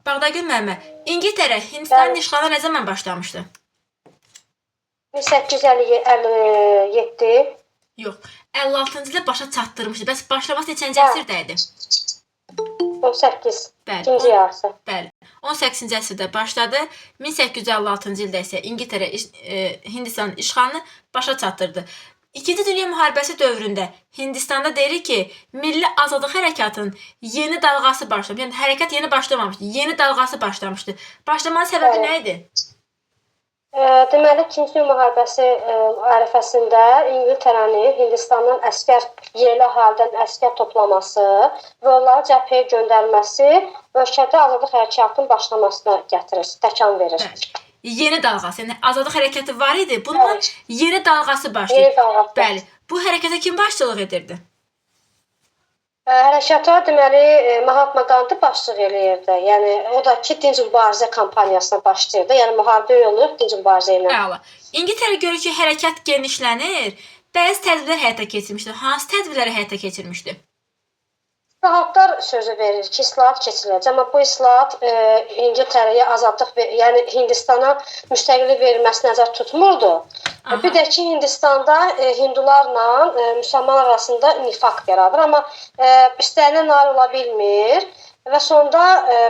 Bağdagül müəllimə, İngiltərə Hindistanın işğalına nə zaman başlamışdı? 1857. Yox, 56-cı ildə başa çatdırmışdı. Bəs başlaması neçənci əsrdə idi? 18. Bəli. İkinci yarısı. Bəli. 18-ci əsrdə başladı. 1856-cı ildə isə İngiltərə Hindistanın işğalını başa çatdırdı. İkinci Dünya müharibəsi dövründə Hindistanda deyirik ki, milli azadlıq hərəkatının yeni dalğası başlamışdı. Yəni hərəkat yeni başlamamışdı, yeni dalğası başlamışdı. Başlamanın səbəbi nə idi? Deməli, İkinci Dünya müharibəsi ərəfəsində İngiltərənin Hindistandan yerli əhalidən əsgər toplaması və onları cəbhəyə göndərməsi ölkədə azadlıq hərəkatının başlamasına gətirir, təkan verir. Yeni dalğası, yəni azadlıq hərəkatı var idi, bunun yeni dalğası başlayır. Yeni dalğası. Bəli, bu hərəkata kim başçılıq edirdi? Hərəkata deməli Mahatma Gandhi başçılıq eləyirdi. Yəni o da ki, dinc mübarizə kampaniyasına başlayırdı. Yəni müharibə yolu dinc mübarizə ilə. Əla. İngiltərə görür ki, hərəkat genişlənir. Bəzi tədbirlər həyata keçirmişdi. Hansı tədbirləri həyata keçirmişdi? İslahatlar sözü verir ki, islahat keçiriləcək. Amma bu islahat İngiltərəyə azadlıq, yəni Hindistana müstəqillik verilməsi nəzərdə tutmurdu. Bir də ki, Hindistanda hindularla müsəlmanlar arasında nifaq yaradır. Amma istəyinə nail ola bilmir və sonda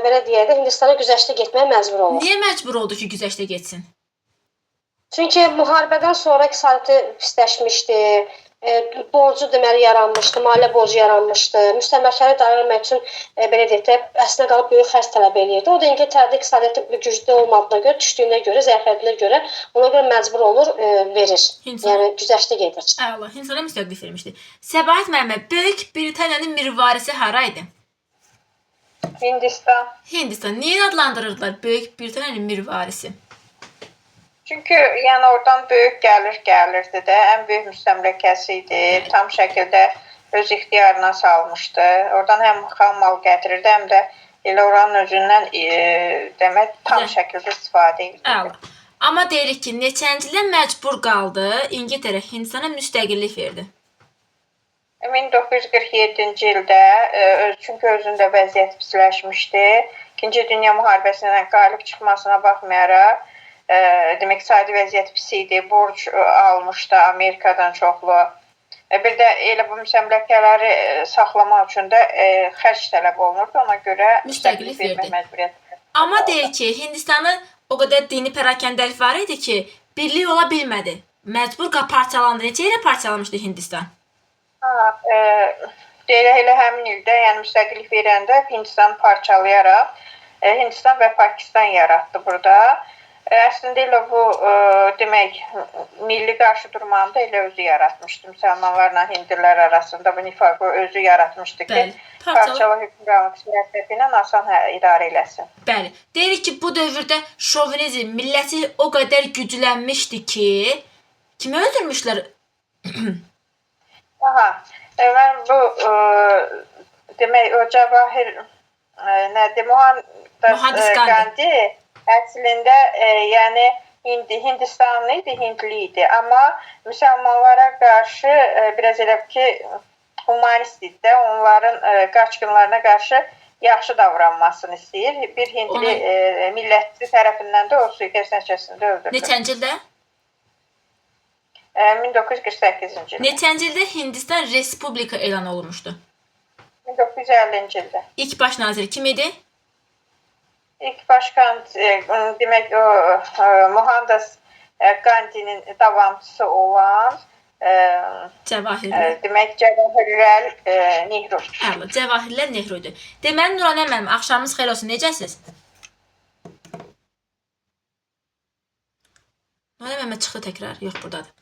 belə deyək də Hindistana güzəştə getməyə məcbur olur. Niyə məcbur oldu ki, güzəştə getsin? Çünki müharibədən sonra iqtisadiyyatı pisləşmişdi. Borcu deməli yaranmışdı, maliyyə borcu yaranmışdı. Müstəmləkələri idarə etmək üçün belə deyək də əslinə qalıb böyük xərc tələb eləyirdi. O da İngiltərədə iqtisadiyyatı güclü olmadığına görə, düşdüyünə görə, zəiflədiyinə görə ona görə məcbur olur, verir. Yəni güzəştə gedir. Əla, Hindistana müstəqillik vermişdi. Səbahət müəllimə, Böyük Britaniyanın mirvarisi hara idi? Hindistan. Hindistan. Niyə adlandırırdılar Böyük Britaniyanın mirvarisi? Çünki yəni oradan böyük gəlirdi də, ən böyük müstəmləkəsi idi. Tam şəkildə öz ixtiyarına salmışdı. Oradan həm xam mal gətirirdi, həm də elə oranın özündən demək tam şəkildə istifadə edirdi. Əla. Amma deyirik ki, neçənci ildə məcbur qaldı İngiltərə Hindistana müstəqillik verdi? 1947-ci ildə, çünki özündə vəziyyət pisləşmişdi. İkinci Dünya müharibəsindən qalib çıxmasına baxmayaraq, demək iqtisadi vəziyyət pis idi, borc almışdı Amerikadan çoxlu. Bir də elə bu müstəmləkələri saxlamaq üçün də xərc tələb olunurdu, ona görə müstəqillik vermək məcburiyyəti. Amma deyir ki, Hindistanın o qədər dini pərakəndəlik var idi ki, birlik ola bilmədi. Məcbur parçalandı. Neçə yerə parçalanmışdı Hindistan? Elə həmin ildə, yəni müstəqillik verəndə Hindistanı parçalayaraq Hindistan və Pakistan yaratdı burada. Əslində elə bu demək milli qarşıdurmanı da elə özü yaratmışdı. Müsəlmanlarla hindlilər arasında bu nifaqı özü yaratmışdı ki, parçalı hökmranlıq siyasəti ilə asan idarə eləsin. Bəli. Deyirik ki, bu dövrdə şovinizm, milləti o qədər güclənmişdi ki, kimi öldürmüşlər? Mən bu demək o Cavahir nədir? Mohandas Gandhi əslində yəni Hindistanlı idi, Hindli idi. Amma müsəlmanlara qarşı biraz elə ki, humanist idi də, onların qaçqınlarına qarşı yaxşı davranmasını istəyir. Bir Hindli millətçi tərəfindən də o suiqəst nəticəsində öldürülür. Neçənci ildə? 1948-ci ildə. Neçənci ildə Hindistan Respublika elan olunmuşdu? 1950-ci ildə. İlk baş naziri kim idi? İlk başkan demək o Mohandas Gandhi'nin davamçısı olan demək Cavahirlal Nehru. Əla, Cavahirlal Nehru idi. Deməli Nuranə müəllim, axşamınız xeyir olsun. Necəsiz? Nuranə müəllimə çıxdı təkrar. Yox, burdadır.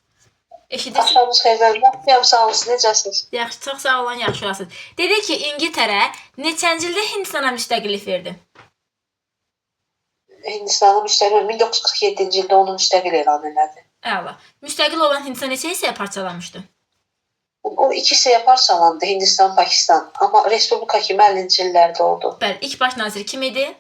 Eşidirsiniz? Axşamınız xeyir olsun. Sağ olun, necəsiz? Yaxşı, çox sağ olun, yaxşı olasınız. Dedi ki, İngiltərə neçənci ildə Hindistana müstəqillik verdi? Hindistanın müstəqil 1947-ci ildə onu müstəqil elan elədi. Əla. Müstəqil olan Hindistan neçə hissəyə parçalanmışdı? O iki hissəyə parçalandı, Hindistan, Pakistan. Amma respublika kimi 50-ci illərdə oldu. Bəli, ilk baş naziri kim idi?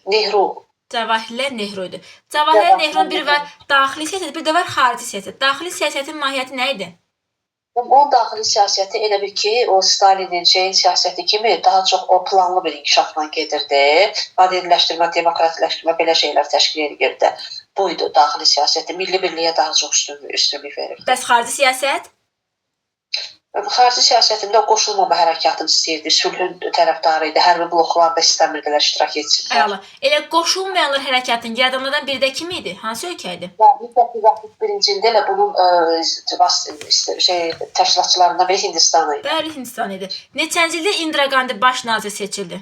Nehru. Cavahirlal Nehru idi. Cavahirlal Nehrunun biri var daxili siyasət, bir də var xarici siyasət. Daxili siyasətin mahiyyəti nə idi? O daxili siyasəti elə bir ki, o Stalinin siyasəti kimi daha çox o planlı bir inkişafla gedirdi. Moderniləşdirmə, demokratikləşdirmə belə şeylər təşkil edirdi. Buydu daxili siyasəti. Milli birliyə daha çox üstünlük verirdi. Bəs xarici siyasət? Xarici siyasətində o qoşulmama hərəkatını istəyirdi, sülhün tərəfdarı idi, hərbi bloklarda istəmirdilər iştirak etsinlər. Əla. Elə qoşulmayanlar hərəkatının yaradımlardan biri də kim idi? Hansı ölkə idi? 1961-ci ildə elə bunun təşkilatçılarından biri Hindistan idi. Bəli, Hindistan idi. Neçənci ildə Indira Gandhi baş nazir seçildi?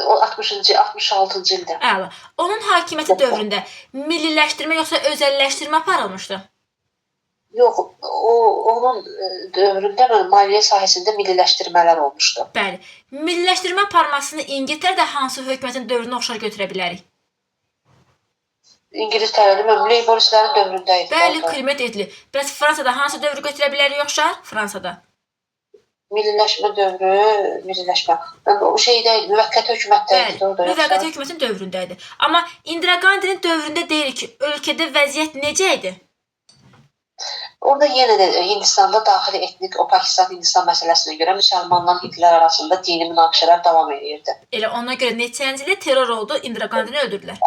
O 66-cı ildə. Əla. Onun hakimiyyəti dövründə milliləşdirmə yoxsa özəlləşdirmə aparılmışdı? Yox, onun dövründə maliyyə sahəsində milliləşdirmələr olmuşdu. Bəli. Milliləşdirmə aparmasını İngiltərədə hansı hökumətin dövrünə oxşar götürə bilərik? İngiltərəli Leyboristlərin dövründə idi. Bəli, Klimet edili. Bəs Fransada hansı dövrü götürə bilərik oxşar? Fransada. Milliləşmə dövrü, milliləşmə. O şeydə idi, müvəqqəti hökumətdə idi. Bəli, müvəqqəti hökumətin dövründə idi. Amma Indira Gandhi'nin dövründə deyirik ki, ölkədə vəziyyət necə idi? Orada yenə də Hindistanda daxili etnik, o Pakistan-Hindistan məsələsinə görə müsəlmanla hindlilər arasında dini münaqişələr davam edirdi. Elə ona görə neçənci ildə terror oldu, Indira Gandhi'ni öldürdülər.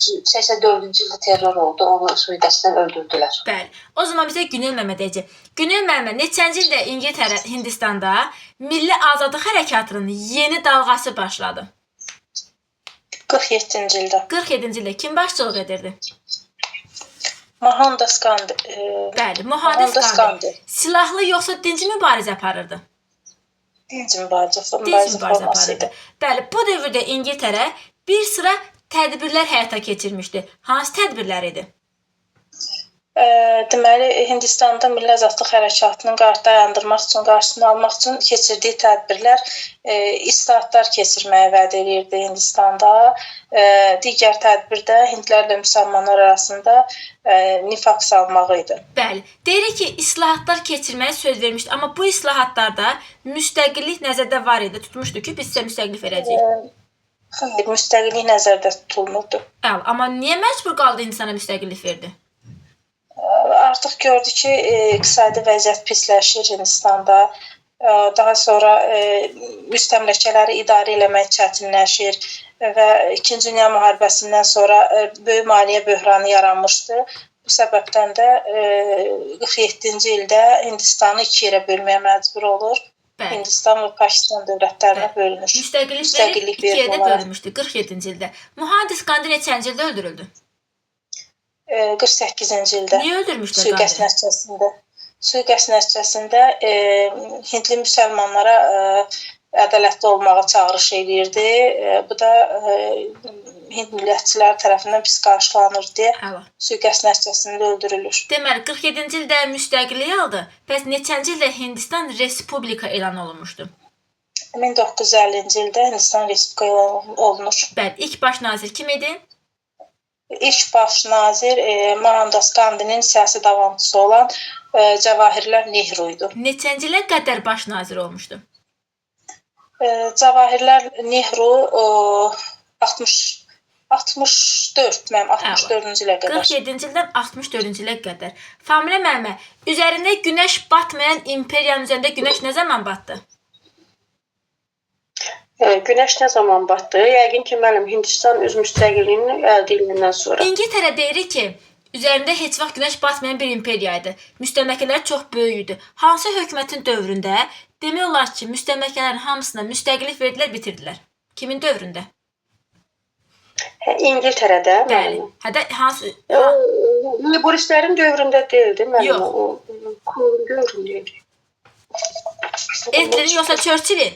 84-cü ildə terror oldu, onu suiqəsdən öldürdülər. Bəli. O zaman bizə Günel Məmməd deyəcək. Günel Məmməd neçənci ildə İngiltərə, Hindistanda milli azadlıq hərəkatının yeni dalğası başladı? 47-ci ildə. 47-ci ildə kim başçılıq edirdi? Mohandas Gandhi. Bəli, Mohandas Gandhi. Silahlı yoxsa dinci mübarizə aparırdı? Dinci mübarizə aparırdı. Bəli, bu dövrdə İngiltərə bir sıra tədbirlər həyata keçirmişdi. Hansı tədbirlər idi? Deməli, Hindistanda milli azadlıq hərəkatının dayandırmaq üçün, qarşısını almaq üçün keçirdiyi tədbirlər islahatlar keçirməyə vəd edirdi Hindistanda. Digər tədbir də hindlərlə müsəlmanlar arasında nifaq salmağı idi. Bəli, deyirik ki, islahatlar keçirməyə söz vermişdi, amma bu islahatlarda müstəqillik nəzərdə var idi. Tutmuşdu ki, biz sizə müstəqillik verəcəyik. Xeyr, müstəqillik nəzərdə tutulmurdu. Amma niyə məcbur qaldı Hindistana müstəqillik verdi? Artıq gördü ki, iqtisadi vəziyyət pisləşir Hindistanda. Daha sonra müstəmləkələri idarə etmək çətinləşir və 2-ci Dünya müharibəsindən sonra böyük maliyyə böhranı yaranmışdı. Bu səbəbdən də 47-ci ildə Hindistanı 2 yerə bölməyə məcbur olur. Bəli. Hindistan və Pakistan dövlətlərinə bölünür. Müstəqillik 2 yerdə bölünmüşdü 47-ci ildə. Mohandas Gandhi neçənci ildə öldürüldü? 48-ci ildə. Niyə öldürmüşdülər Suiqəst nəticəsində? Suiqəst nəticəsində hindli müsəlmanlara ədalətli olmağa çağırış edirdi. Bu da Hind millətçiləri tərəfindən pis qarşılanır deyə suiqəst nəticəsində öldürülür. Deməli, 47-ci ildə müstəqillik aldı. Bəs neçənci ildə Hindistan Respublika elan olunmuşdu? 1950-ci ildə Hindistan Respublika elan olunur. Bəli, ilk baş nazir kim idi? İlk baş nazir Mohandas Gandhi'nin siyasi davamçısı olan Cavahirlal Nehru idi. Neçənci ilə qədər baş nazir olmuşdu? Cavahirlal Nehru 64-cü ilə qədər. 47-ci ildən 64-cü ilə qədər. Familə müəllimə, üzərində günəş batmayan imperiyanın üzərində günəş nə zaman batdı? Günəş nə zaman batdı? Yəqin ki, müəllim, Hindistan öz müstəqilliyini əldə ediləndən sonra. İngiltərə deyir ki, üzərində heç vaxt günəş batmayan bir imperiya idi. Müstəmləkələr çox böyük idi. Hansı hökumətin dövründə demək olar ki, müstəmləkələrin hamısına müstəqillik verdilər, bitirdilər? Kimin dövründə? İngiltərədə. Bəli. Hansı? Leyboristlərin dövründə deyildi, müəllim. Yox. Kurun dövründə idi. Etlerin yoxsa Churchill'in?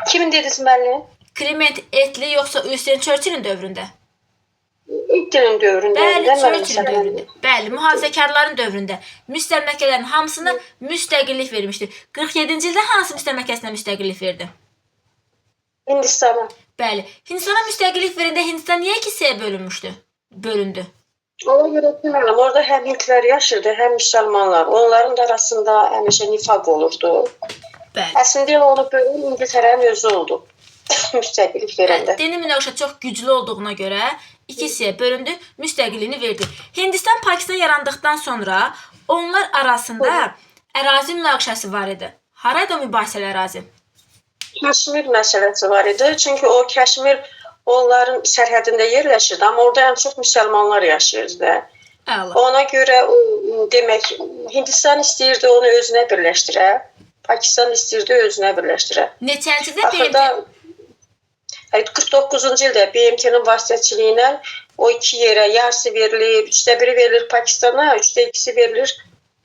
Kimin dediniz müəllim? Clement Attlee yoxsa Winston Churchill'in dövründə? Attlee'nin dövründə. Bəli, Churchill'in dövründə. Bəli, mühafizəkarların dövründə müstəmləkələrin hamısına müstəqillik vermişdi. 47-ci ildə hansı müstəmləkəsinə müstəqillik verdi? Hindistana. Bəli, Hindistana müstəqillik verəndə Hindistan niyə ikisiyə bölündü? Ona görə ki, müəllim, orada həm hindlər yaşırdı, həm müsəlmanlar. Onların da arasında həmişə nifaq olurdu. Bəli. Əslində onu bölən İngiltərənin özü oldu. Müstəqillik verəndə. Dini münaqişə çox güclü olduğuna görə iki hissəyə bölündü, müstəqilliyini verdi. Hindistan Pakistan yarandıqdan sonra onlar arasında ərazi münaqişəsi var idi. Haraydı o mübahisəli ərazi? Kəşmir məsələsi var idi. Çünki o Kəşmir onların sərhədində yerləşirdi, amma orada ən çox müsəlmanlar yaşayırdı. Əla. Ona görə demək Hindistan istəyirdi onu özünə birləşdirə, Pakistan istəyirdi özünə birləşdirə. Neçənci də Axırda 49-cu ildə BMT-nin vasitəçiliyi ilə o iki yerə yarısı verilir, 1/3 verilir Pakistana, 2/3 verilir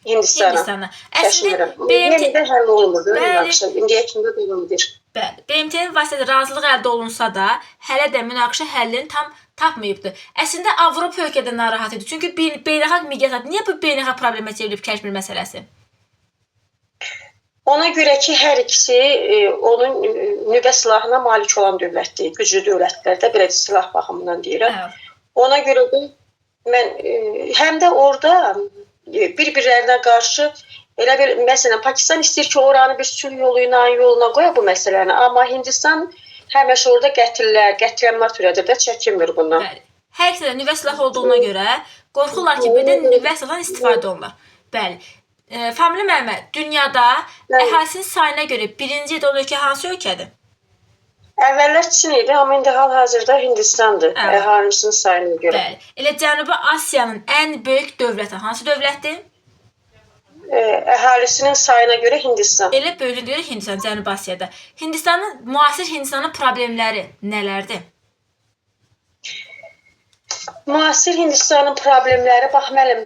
Hindistana. Əslində BMT də həll olunurdu. Bəli. İndiyə kimi də davam edir. Bəli, BMT-nin vasitəsilə razılıq əldə olunsa da, hələ də münaqişə həllini tam tapmayıbdı. Əslində Avropa ölkədə narahat idi. Çünki beynəlxalq miqyasda niyə bu beynəlxalq problemə çevrilib Kəşmir məsələsi? Ona görə ki, hər ikisi onun nüvə silahına malik olan dövlətdir. Güclü dövlətlərdə belə silah baxımından deyirəm. Ona görə də mən həm də orada bir-birlərinə qarşı elə bir məsələn Pakistan istəyir ki, oranı bir sülh yoluna qoya bu məsələni, amma Hindistan həmişə orada qətlənmə törədir də, çəkinmir bundan. Bəli. Hər ikisi də nüvə silahı olduğuna görə qorxurlar ki, birdən nüvə silahından istifadə olunur. Bəli. Famili müəllimə, dünyada əhalinin sayına görə birinci olan ölkə hansı ölkədir? Əvvəllər Çin idi, amma indi hal-hazırda Hindistandır, əhalisinin sayına görə. Bəli. Elə Cənubi Asiyanın ən böyük dövləti hansı dövlətdir? Əhalisinin sayına görə Hindistan. Elə böyüklüyünə görə Hindistan, Cənubi Asiyada. Müasir Hindistanın problemləri nələrdir? Müasir Hindistanın problemləri, bax müəllim,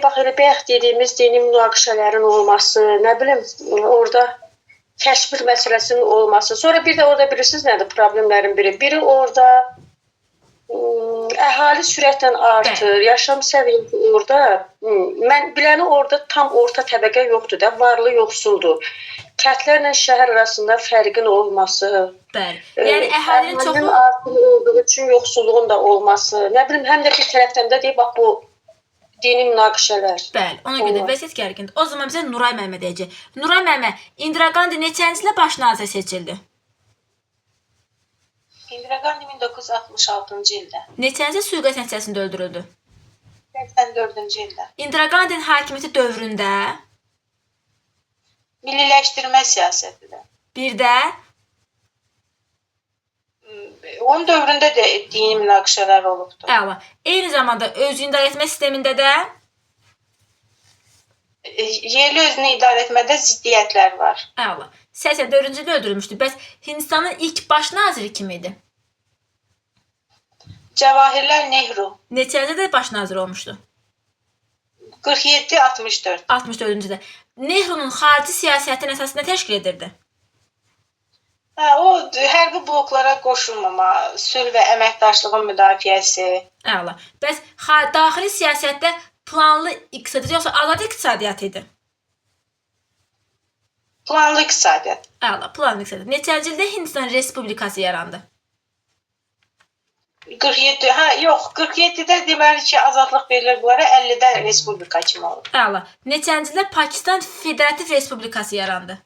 bax elə bayaq dediyimiz dini münaqişələrin olması, nə bilim, orada Kəşmir məsələsinin olması. Sonra bir də orada bilirsiniz nədir problemlərin biri? Biri orada əhali sürətlə artır, yaşam səviyyəsi orada, mən biləni orada tam orta təbəqə yoxdur da, varlı yoxsuldur. Kəndlərlə şəhər arasında fərqin olması. Bəli. Yəni əhalinin çoxu artıq olduğu üçün yoxsulluğun da olması. Nə bilim, həm də bir tərəfdən də deyib bax bu dini münaqişələr. Bəli, ona görə də vəziyyət gərgindir. O zaman bizə Nuray müəllimə deyəcək. Nuray müəllimə, Indira Gandhi neçənci ildə baş nazir seçildi? Indira Gandhi 1966-cı ildə. Neçənci sui-qəsd nəticəsində öldürüldü? 84-cü ildə. Indira Gandhi'nin hakimiyyəti dövründə Milliləşdirmə siyasətidir. bir də Onun dövründə də dini münaqişələr olubdu. əla. Eyni zamanda özünü idarə etmə sistemində də yerli özünü idarə etmədə ziddiyyətlər var. əla. 84-cü ildə öldürülmüşdü. Bəs Hindistanın ilk baş naziri kim idi? Cəvahirlal Nehru. Neçənci ildə baş nazir olmuşdu? 47-64. 64-cü ildə. Nehru'nun xarici siyasətinin əsasını nə təşkil edirdi? O hərbi bloklara qoşulmama, sülh və əməkdaşlığın müdafiəsi. Əla. Bəs daxili siyasətdə planlı iqtisadiyyat yoxsa azad iqtisadiyyat idi? Planlı iqtisadiyyat. Əla, planlı iqtisadiyyat. Neçənci ildə Hindistan Respublikası yarandı? 47-də deməli ki, azadlıq verilir bunlara, 50-də respublika kimi olur. Əla. Neçənci ildə Pakistan Federativ Respublikası yarandı?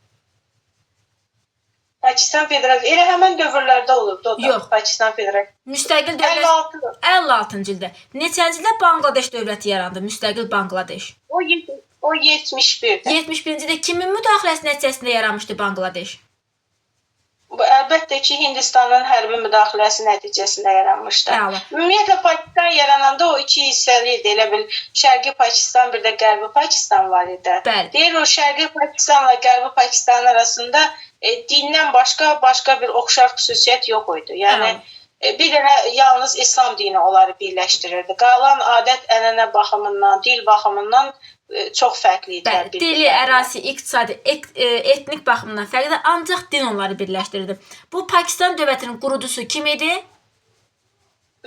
Pakistan Federasiya elə həmin dövrlərdə olubdu o da. Yox. Pakistan Federasiya. Müstəqil dövlət 56-cı ildə. Neçənci ildə Bangladeş dövləti yarandı? Müstəqil Bangladeş. O 71-də. 71-ci ildə kimin müdaxiləsi nəticəsində yaranmışdı Bangladeş? Bu əlbəttə ki, Hindistanın hərbi müdaxiləsi nəticəsində yaranmışdı. Əla. Ümumiyyətlə Pakistan yarananda o iki hissəli idi. Elə bil Şərqi Pakistan, bir də Qərbi Pakistan var idi. Bəli. Deyir o Şərqi Pakistanla Qərbi Pakistan arasında dindən başqa bir oxşar xüsusiyyət yox idi. Yəni bir dənə yalnız İslam dini onları birləşdirirdi. Qalan adət-ənənə baxımından, dil baxımından çox fərqli idi. Bəli, dili, ərazi, iqtisadi, etnik baxımından fərqlidir, ancaq din onları birləşdirirdi. Bu Pakistan dövlətinin qurucusu kim idi?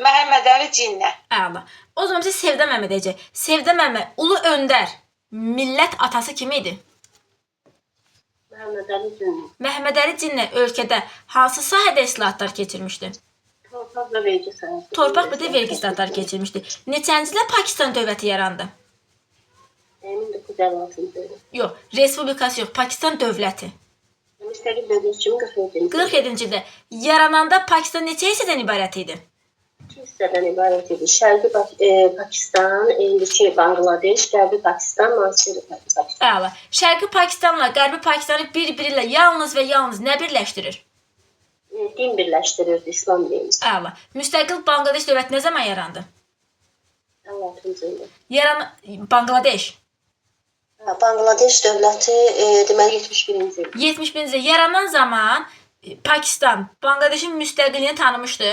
Məhəmməd Əli Cinnə. Əla. O zaman bizə Sevda müəllimə deyəcək. Sevda müəllimə, ulu öndər, millət atası kim idi? Məhəmməd Əli Cinnə. Məhəmməd Əli Cinnə ölkədə hansı sahədə islahatlar keçirmişdi? Torpaq və vergi sahəsi. Torpaq və də vergi islahatları keçirmişdi. Neçənci ildə Pakistan dövləti yarandı? 1956-cı ildə. Yox, respublikası yox, Pakistan dövləti. Müstəqil dövlət kimi 47-ci ildə. 47-ci ildə yarananda Pakistan neçə hissədən ibarət idi? hissədən ibarət edir. Şərqi Pakistan, indiki Bangladeş, Qərbi Pakistan, müasir Pakistan. Əla. Şərqi Pakistanla Qərbi Pakistanı bir-biri ilə yalnız və yalnız nə birləşdirir? Din birləşdirir, İslam dini. Əla. Müstəqil Bangladeş dövləti nə zaman yarandı? 16-cı ildə. Bangladeş. Bangladeş dövləti deməli 71-ci il. 71-ci ildə yaranan zaman Pakistan Bangladeşin müstəqilliyini tanımışdı.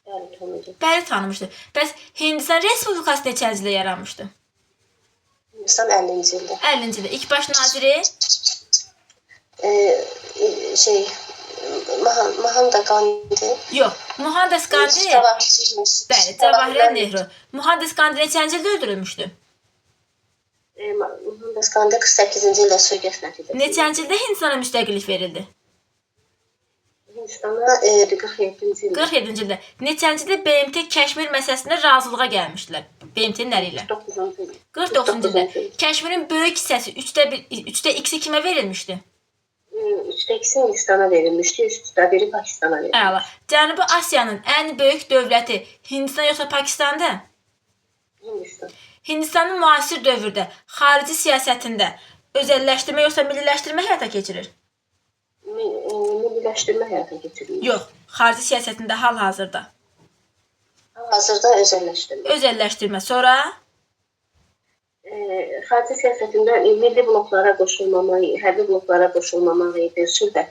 Bəli, tanıdım. Bəli, tanımışdı. Bəs Hindistan Respublikası neçənci ildə yaranmışdı? Hindistan 50-ci ildə. 50-ci ildə. İlk baş naziri Mahatma Gandhi. yox, Mohandas Gandhi. Bəli, Cəvahirləl Nehru. Mohandas Gandhi neçənci ildə öldürülmüşdü? Mohandas Gandhi 48-ci ildə sui-qəsd nəticəsində. Neçənci ildə Hindistana müstəqillik verildi? Hindistana 47-ci ildə. 47-ci ildə. Neçənci ildə BMT Kəşmir məsələsində razılığa gəlmişdilər? BMT-nin əli ilə. 49-cu ildə. 49-cu ildə. Kəşmirin böyük hissəsi 3də 2-si kimə verilmişdi? 3də 2-si Hindistana verilmişdi, 3də 1-i Pakistana verilmişdi. Əla. Cənubi Asiyanın ən böyük dövləti Hindistan yoxsa Pakistandır? Hindistan. Hindistanın müasir dövrdə xarici siyasətində özəlləşdirmə yoxsa milliləşdirmə həyata keçirir? Milliləşdirmə həyata keçirilir. Yox, xarici siyasətində hal-hazırda. Hazırda özəlləşdirmə. Özəlləşdirmə. Sonra Xarici siyasətində milli bloklara qoşulmamaq, hərbi bloklara qoşulmamaq idi, sülh və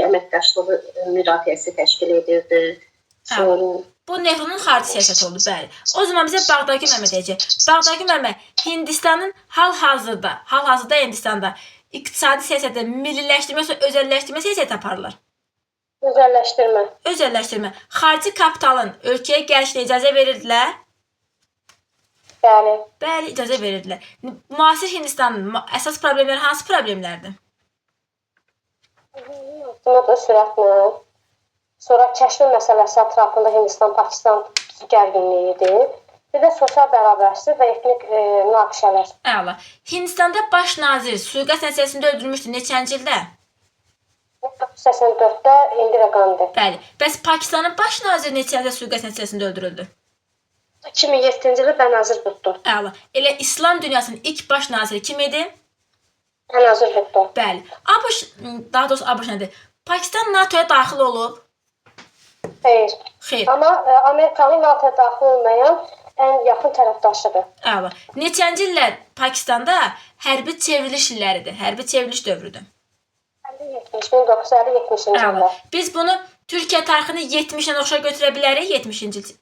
əməkdaşlığı müdafiəsi təşkil edirdi. Sonra bu Nehrunun xarici siyasəti oldu, bəli. O zaman bizə Bağdaki Məmməd deyəcək. Bağdaki Məmməd Hindistanın hal-hazırda Hindistanda iqtisadi siyasətdə milliləşdirmə yoxsa özəlləşdirmə siyasəti aparırlar? özəlləşdirmə. Özəlləşdirmə. Xarici kapitalın ölkəyə gəlişinə icazə verirdilər? Bəli. Bəli, icazə verirdilər. Müasir Hindistanın əsas problemləri hansı problemlərdir? Buna da sürətlə. Sonra kəşfin məsələsi ətrafında Hindistan-Pakistan gərginliyi idi. Bir də sosial bərabərlik və etnik münaqişələr. Əla. Hindistanda baş nazir sui-qəsd nəticəsində öldürülmüşdü neçənci ildə? 1984-də Indira Gandhi. Bəli. Bəs Pakistanın baş naziri neçənci ildə sui-qəsd nəticəsində öldürüldü? 2007-ci ildə Bənazir Bhutto. Əla. Elə İslam dünyasının ilk baş naziri kim idi? Bənazir Bhutto. Bəli. ABŞ, daha doğrusu ABŞ nədir? Pakistan NATO-ya daxil olub? Xeyr. Xeyr. Amma Amerikanın NATO-ya daxil olmayan ən yaxın tərəfdaşıdır. Əla. Neçənci illər Pakistanda hərbi çevriliş illəridir, hərbi çevriliş dövrüdür? 1950-70-ci Əla. illər. Biz bunu Türkiyə tarixini 70-lə oxşar götürə bilərik, 70-ci il.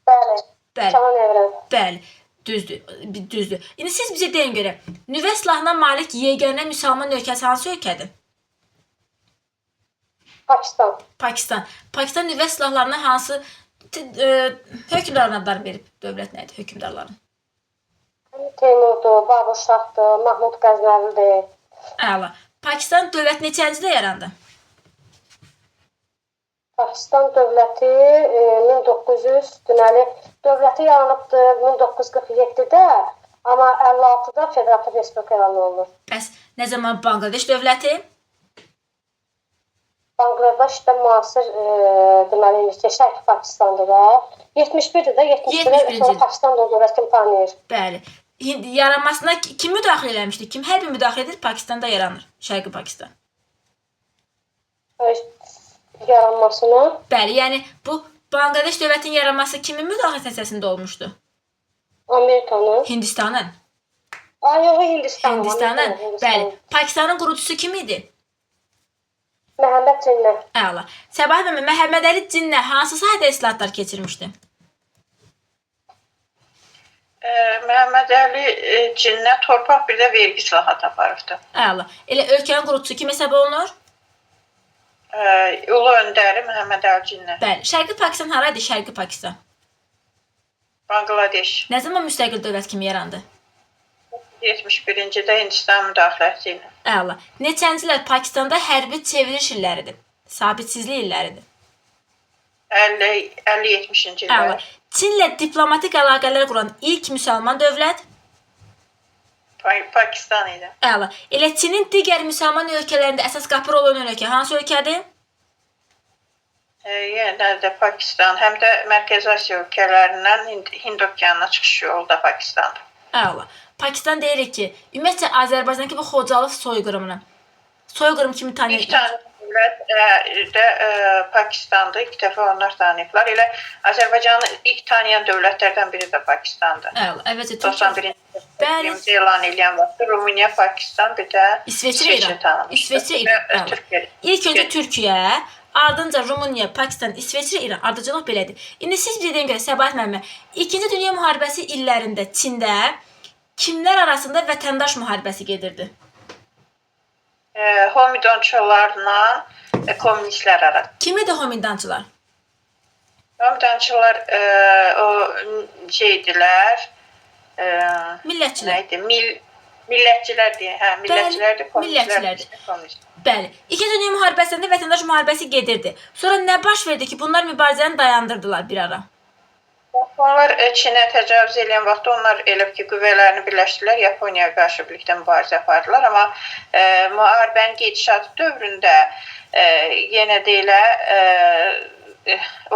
Bəli. Bəli. Canan Evren. Bəli. Düzdür. İndi siz bizə deyin görə, nüvə silahına malik yeganə müsəlman ölkəsi hansı ölkədir? Pakistan. Pakistan. Pakistan nüvə silahlarına hansı hökmdarların adları verib? Dövlət nədir? Hökmdarların. Teymurdur, Babur Şahdır, Mahmud Qəznəvidir. Əla. Pakistan dövlət neçənci ildə yarandı? Pakistan dövləti 1900 deməli dövləti yaranıbdır 1947-də, amma 56-da Federativ Respublika elan olunur. Bəs nə zaman Bangladeş dövləti? Bangladeşdə müasir deməli Şərqi Pakistandır da. 71-də də 71-də sonra Pakistan dövlət kimi tanıyır. Bəli. Yaranmasına kim müdaxilə eləmişdi? Kim hərbi müdaxilə edir? Pakistanda yaranır. Şərqi Pakistan. Yaranmasına. Bəli, yəni bu Bangladeş dövlətinin yaranması kimin müdaxiləsi nəticəsində olmuşdu? Amerikanın. Hindistanın. Yox, Hindistanın. Hindistanın. Bəli. Pakistanın qurucusu kim idi? Məhəmməd Cinnə. Əla. Səbah müəllim, Məhəmməd Əli Cinnə hansı sahədə islahatlar keçirmişdi? Məhəmməd Əli Cinnə torpaq bir də vergi islahatı aparıbdı. Əla. Elə ölkənin qurucusu kim hesab olunur? Ulu öndəri Məhəmməd Əli Cinnə. Bəli. Şərqi Pakistan haraydı? Şərqi Pakistan. Bangladeş. Nə zaman müstəqil dövlət kimi yarandı? 71-ci ildə Hindistan müdaxiləsi ilə. Əla. Neçənci illər Pakistanda hərbi çevriliş illəridir? Sabitsizlik illəridir. 50-70-ci Əla. illər. Çinlə diplomatik əlaqələr quran ilk müsəlman dövlət? Pakistan idi. Əla. Elə Çinin digər müsəlman ölkələrində əsas qapı rol oynayan ölkə hansı ölkədir? Yenə də Pakistan, həm də Mərkəzi Asiya ölkələrindən Hind okeanına çıxış yolu da Pakistandır. Əla. Pakistan deyirik ki, ümumiyyətcə Azərbaycandakı bu Xocalı soyqırımını soyqırım kimi tanıyır. İlk tanıyan dövlət də Pakistandır. İlk dəfə onlar tanıyıblar. Elə Azərbaycanı ilk tanıyan dövlətlərdən biri də Pakistandır. Əla. Əvvəlcə 91-ci elan edən vaxtı Rumıniya, Pakistan, bir də İsveçrə tanımışdı. İsveçrə İran. Türkiyə. İlk öncə Türkiyə, ardınca Rumıniya, Pakistan, İsveçrə, İran. Ardıcılıq belədir. İndi siz bildiyin görə Səbahat müəllimə, 2-ci Dünya müharibəsi illərində Çində kimlər arasında vətəndaş müharibəsi gedirdi? Homidonçularla komünistlər arasında. Kimdir homidançılar? Homidonçular o şeydilər, Millətçilər. Millətçilər deyə, hə, millətçilərdir, millətçilərdir. komünistlər. Bəli. İkinci Dünya müharibəsində vətəndaş müharibəsi gedirdi. Sonra nə baş verdi ki, bunlar mübarizəni dayandırdılar bir ara? Onlar Çinə təcavüz edən vaxtda onlar elə ki, qüvvələrini birləşdilər, Yaponiyaya qarşı birlikdə mübarizə apardılar. Amma müharibənin gedişatı dövründə yenə də elə o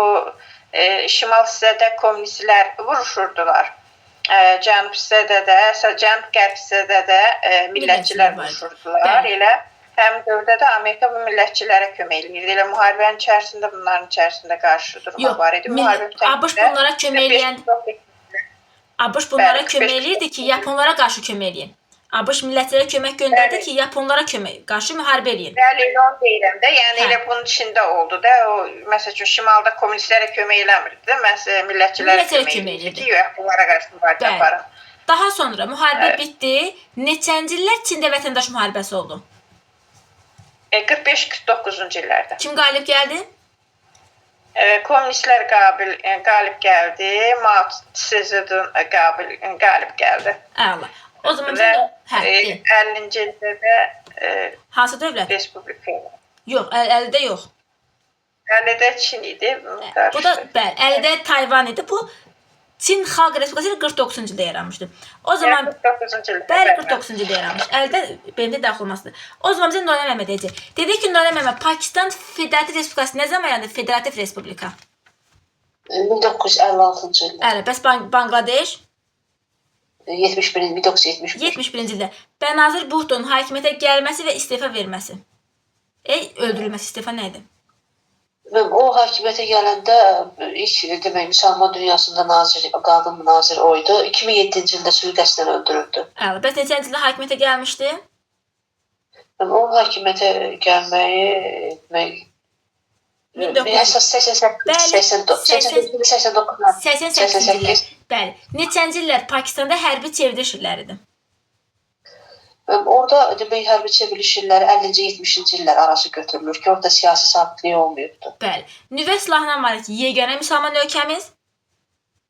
şimal hissədə kommunistlər vuruşurdular. Cənub hissədə də, cənub-qərb hissədə də millətçilər vuruşurdular. Elə həmin dövrdə də Amerika bu millətçilərə kömək edirdi. Elə müharibənin içərisində bunların içərisində qarşı durma var idi. ABŞ bunlara kömək eləyən ABŞ bunlara kömək eləyirdi ki, Yaponlara qarşı kömək eləyin. ABŞ millətlərə kömək göndərdi ki, Yaponlara qarşı müharibə eləyin. Bəli, elə onu deyirəm də. Yəni elə bunun içində oldu da. O məsəl üçün şimalda kommunistlərə kömək eləmirdi də. Məsələn, millətçilərə kömək eləyirdi ki, Yaponlara qarşı müharibə aparın. Daha sonra müharibə bitdi. Neçənci illər Çində vətəndaş müharibəsi oldu? 45-49-cu illərdə. Kim qalib gəldi? Komünistlər qalib gəldi, Mao Zedong qalib gəldi. Əla. O zaman 50-ci ildə də hansı dövlət? Respublika. Yox, 50-də yox. 50-də Çin idi. Bu da bəli, 50-də Tayvan idi. Bu Çin Xalq Respublikası 49-cu ildə yaranmışdı. O zaman 49-cu ildə. Bəli, 49-cu ildə yaranmış. 50-də BMT daxil olmasıdır. O zaman bizə Nurlan Məmməd deyəcək. Dedik ki, Nurlan Məmməd Pakistan Federativ Respublikası nə zaman yarandı? Federativ Respublika. 1956-cı ildə. Əli, bəs Bangladeş 1971. 71-ci ildə. Bənazir Bhutto'nun hakimiyyətə gəlməsi və istefa verməsi. Öldürülməsi, istefa nə idi? O hakimiyyətə gələndə ilk demək müsəlman dünyasında qadın nazir o idi. 2007-ci ildə sui-qəsdən öldürüldü. Əla, bəs neçənci ildə hakimiyyətə gəlmişdi? O hakimiyyətə gəlməyi 88-ci illər. Bəli. Neçənci illər Pakistanda hərbi çevriliş illəridir? Orada demək hərbi çevriliş illəri 50-ci 70-ci illər arası götürülür ki, orada siyasi sabitlik olmayıbdı. Bəli. Nüvə silahına malik yeganə müsəlman ölkəmiz?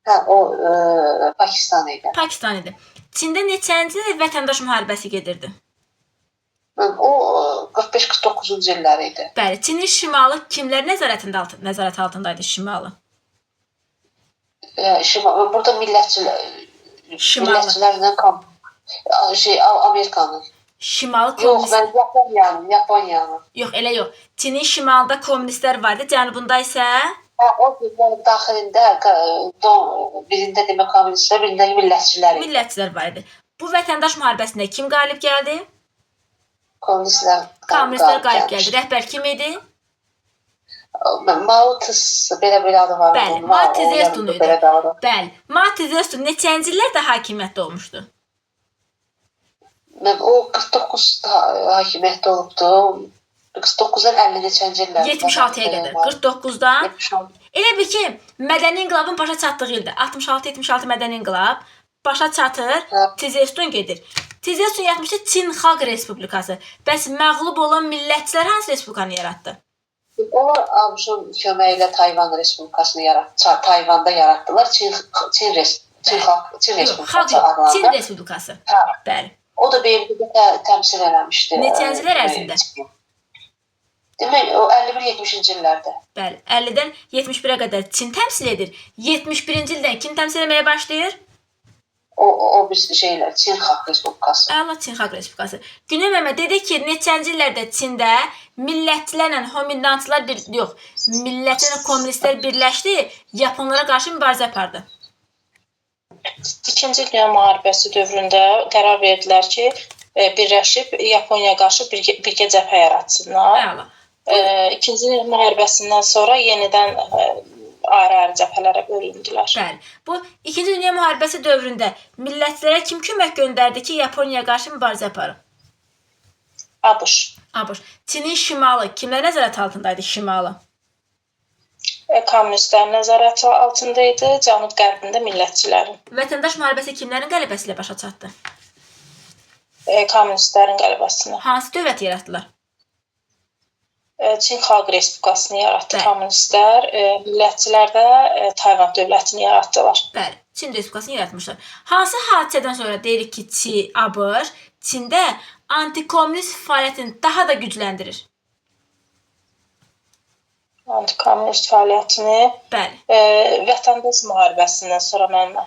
Hə, o Pakistan idi. Pakistan idi. Çində neçənci il vətəndaş müharibəsi gedirdi? O 45-49-cu illəri idi. Bəli. Çinin şimalı kimlər nəzarət altındaydı şimalı? Burada millətçilərlə Amerikanın. Şimalı kommunist. Yox, Yaponiyanın. Yox, elə yox. Çinin şimalında kommunistlər vardı, cənubunda isə o daxilində birində demək kommunistlər, birində millətçilər idi. Millətçilər var idi. Bu vətəndaş müharibəsində kim qalib gəldi? Kommunistlər qalib gəldi. Rəhbər kim idi? Mao Tse, belə adı var. Bəli, Mao Tse idi. Bəli, Mao Tse neçənci illərdə hakimiyyətdə olmuşdu? O 49-da hakimiyyətdə olubdu. 49-dan 50 neçənci illərdə. 76-ya qədər. 49-dan. Elə bil ki, mədəni inqilabın başa çatdığı ildə 66-76 mədəni inqilab başa çatır, Tse gedir. Tse yaratmışdı Çin Xalq Respublikası. Bəs məğlub olan millətçilər hansı respublikanı yaratdı? Onlar ABŞ-ın köməyi ilə Tayvan Respublikasını Tayvanda yaratdılar. Çin Respublikası adlandı. Çin Respublikası. Bəli. O da BMT-də təmsil eləmişdi. Neçənci illər ərzində? Demək, o 51-70-ci illərdə. Bəli, 50-dən 71-ə qədər Çin təmsil edir. 71-ci ildən kim təmsil etməyə başlayır? O bir şeylər, Çin Xalq Respublikası. Əla, Çin Xalq Respublikası. Güney Məmməd dedi ki, neçənci illərdə Çində millətçilərlə homindantçılar millətçilərlə kommunistlər birləşdi, Yaponlara qarşı mübarizə apardı. İkinci Dünya müharibəsi dövründə qərar verdilər ki, birləşib Yaponiyaya qarşı birgə cəbhə yaratsınlar. Əla. İkinci Dünya müharibəsindən sonra yenidən ayrı-ayrı cəbhələrə bölündülər. Bəli. Bu İkinci Dünya müharibəsi dövründə millətlərə kim kömək göndərdi ki, Yaponiyaya qarşı mübarizə aparıb? ABŞ. ABŞ. Çinin şimalı kimlər nəzarət altındaydı şimalı? Kommunistlərin nəzarəti altında idi, cənub-qərbində millətçilərin. Vətəndaş müharibəsi kimlərin qələbəsi ilə başa çatdı? Kommunistlərin qələbəsinə. Hansı dövlət yaratdılar? Çin Xalq Respublikasını yaratdı Bəli. kommunistlər, millətçilər də Tayvan dövlətini yaratdılar. Bəli, Çin Respublikasını yaratmışlar. Hansı hadisədən sonra deyirik ki, ABŞ Çində antikomünist fəaliyyətini daha da gücləndirir? Antikomünist fəaliyyətini vətəndaş müharibəsindən sonra müəllimə.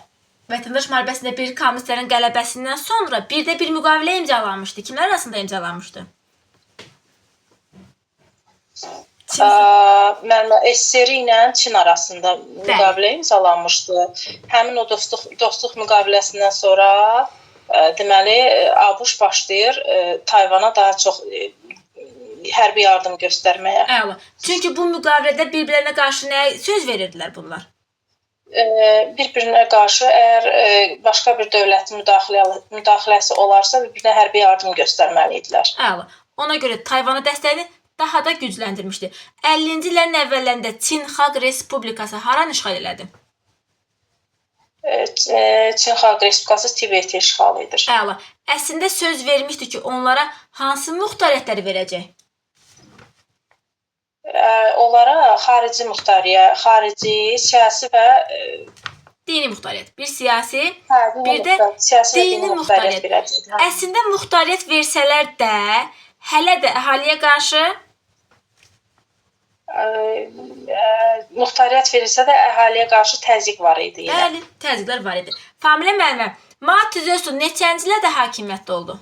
Vətəndaş müharibəsində bir kommunistlərin qələbəsindən sonra bir də bir müqavilə imzalanmışdı. Kimlər arasında imzalanmışdı? Müəllimə SSR ilə Çin arasında müqavilə imzalanmışdı. Həmin o dostluq müqaviləsindən sonra deməli ABŞ başlayır Tayvana daha çox hərbi yardım göstərməyə. Əla. Çünki bu müqavilədə bir-birlərinə qarşı nə söz verirdilər bunlar? Bir-birinə qarşı əgər başqa bir dövlətin müdaxiləsi olarsa, bir-birinə hərbi yardım göstərməli idilər. Əla. Ona görə Tayvana dəstəyini daha da gücləndirmişdi. 50-ci illərin əvvəllərində Çin Xalq Respublikası haranı işğal elədi? Çin Xalq Respublikası Tibeti işğal edir. Əla. Əslində söz vermişdi ki, onlara hansı muxtariyyətləri verəcək? Onlara xarici muxtariyyə, xarici, siyasi və dini muxtariyyət. Bir siyasi, bir də dini muxtariyyət. Əslində muxtariyyət versələr də, hələ də əhaliyə qarşı muxtariyyət verilsə də əhaliyə qarşı təzyiq var idi. Bəli, təzyiqlər var idi. Familə müəllimə, Mao Tse-tung neçənci ildə hakimiyyətdə oldu?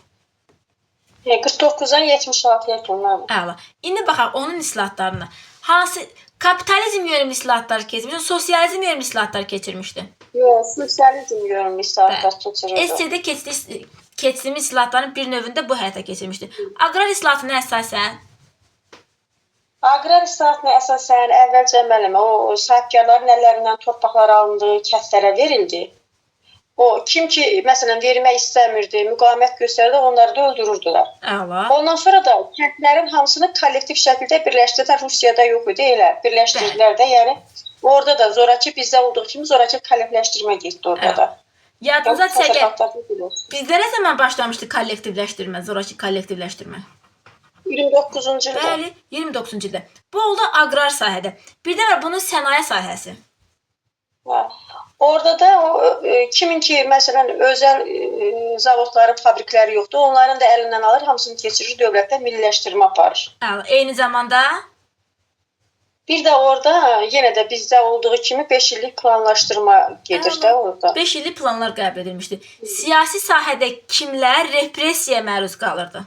49-dan 76-ya kimi. Əla. İndi baxaq onun islahatlarına. Hansı kapitalizm yönümlü islahatlar keçirmişdi, sosializm yönümlü islahatlar keçirmişdi? Yox, sosializm yönümlü islahatlar keçirirdi. SSR-də keçirmiş islahatların bir növündə bu həyata keçirmişdi. Aqrar islahatına əsasən? Aqrar islahatına əsasən əvvəlcə müəllimə o sahibkarların əllərindən torpaqlar alındı, kəndlərə verildi. O kim ki məsələn vermək istəmirdi, müqavimət göstərdi, onları da öldürürdülər. Əla. Ondan sonra da kəndlərin hamısını kollektiv şəkildə birləşdirdilər. Rusiyada yox idi elə. Birləşdirdilər də, yəni orada da zorakı bizdə olduğu kimi zorakı kollektivləşdirmə getdi orada da. Yadınıza çəkək. Bizdə nə zaman başlamışdı kollektivləşdirmə, zorakı kollektivləşdirmə? 29-cu ildə. Bəli, 29-cu ildə. Bu oldu aqrar sahədə. Bir də var bunun sənaye sahəsi. Orada da kimin ki məsələn özəl zavodları, fabrikləri yoxdur, onların da əlindən alır, hamısını keçirir dövlətdə milliləşdirmə aparır. Eyni zamanda bir də orada yenə də bizdə olduğu kimi 5 illik planlaşdırma gedir də orada. 5 illik planlar qəbul edilmişdi. Siyasi sahədə kimlər repressiyaya məruz qalırdı?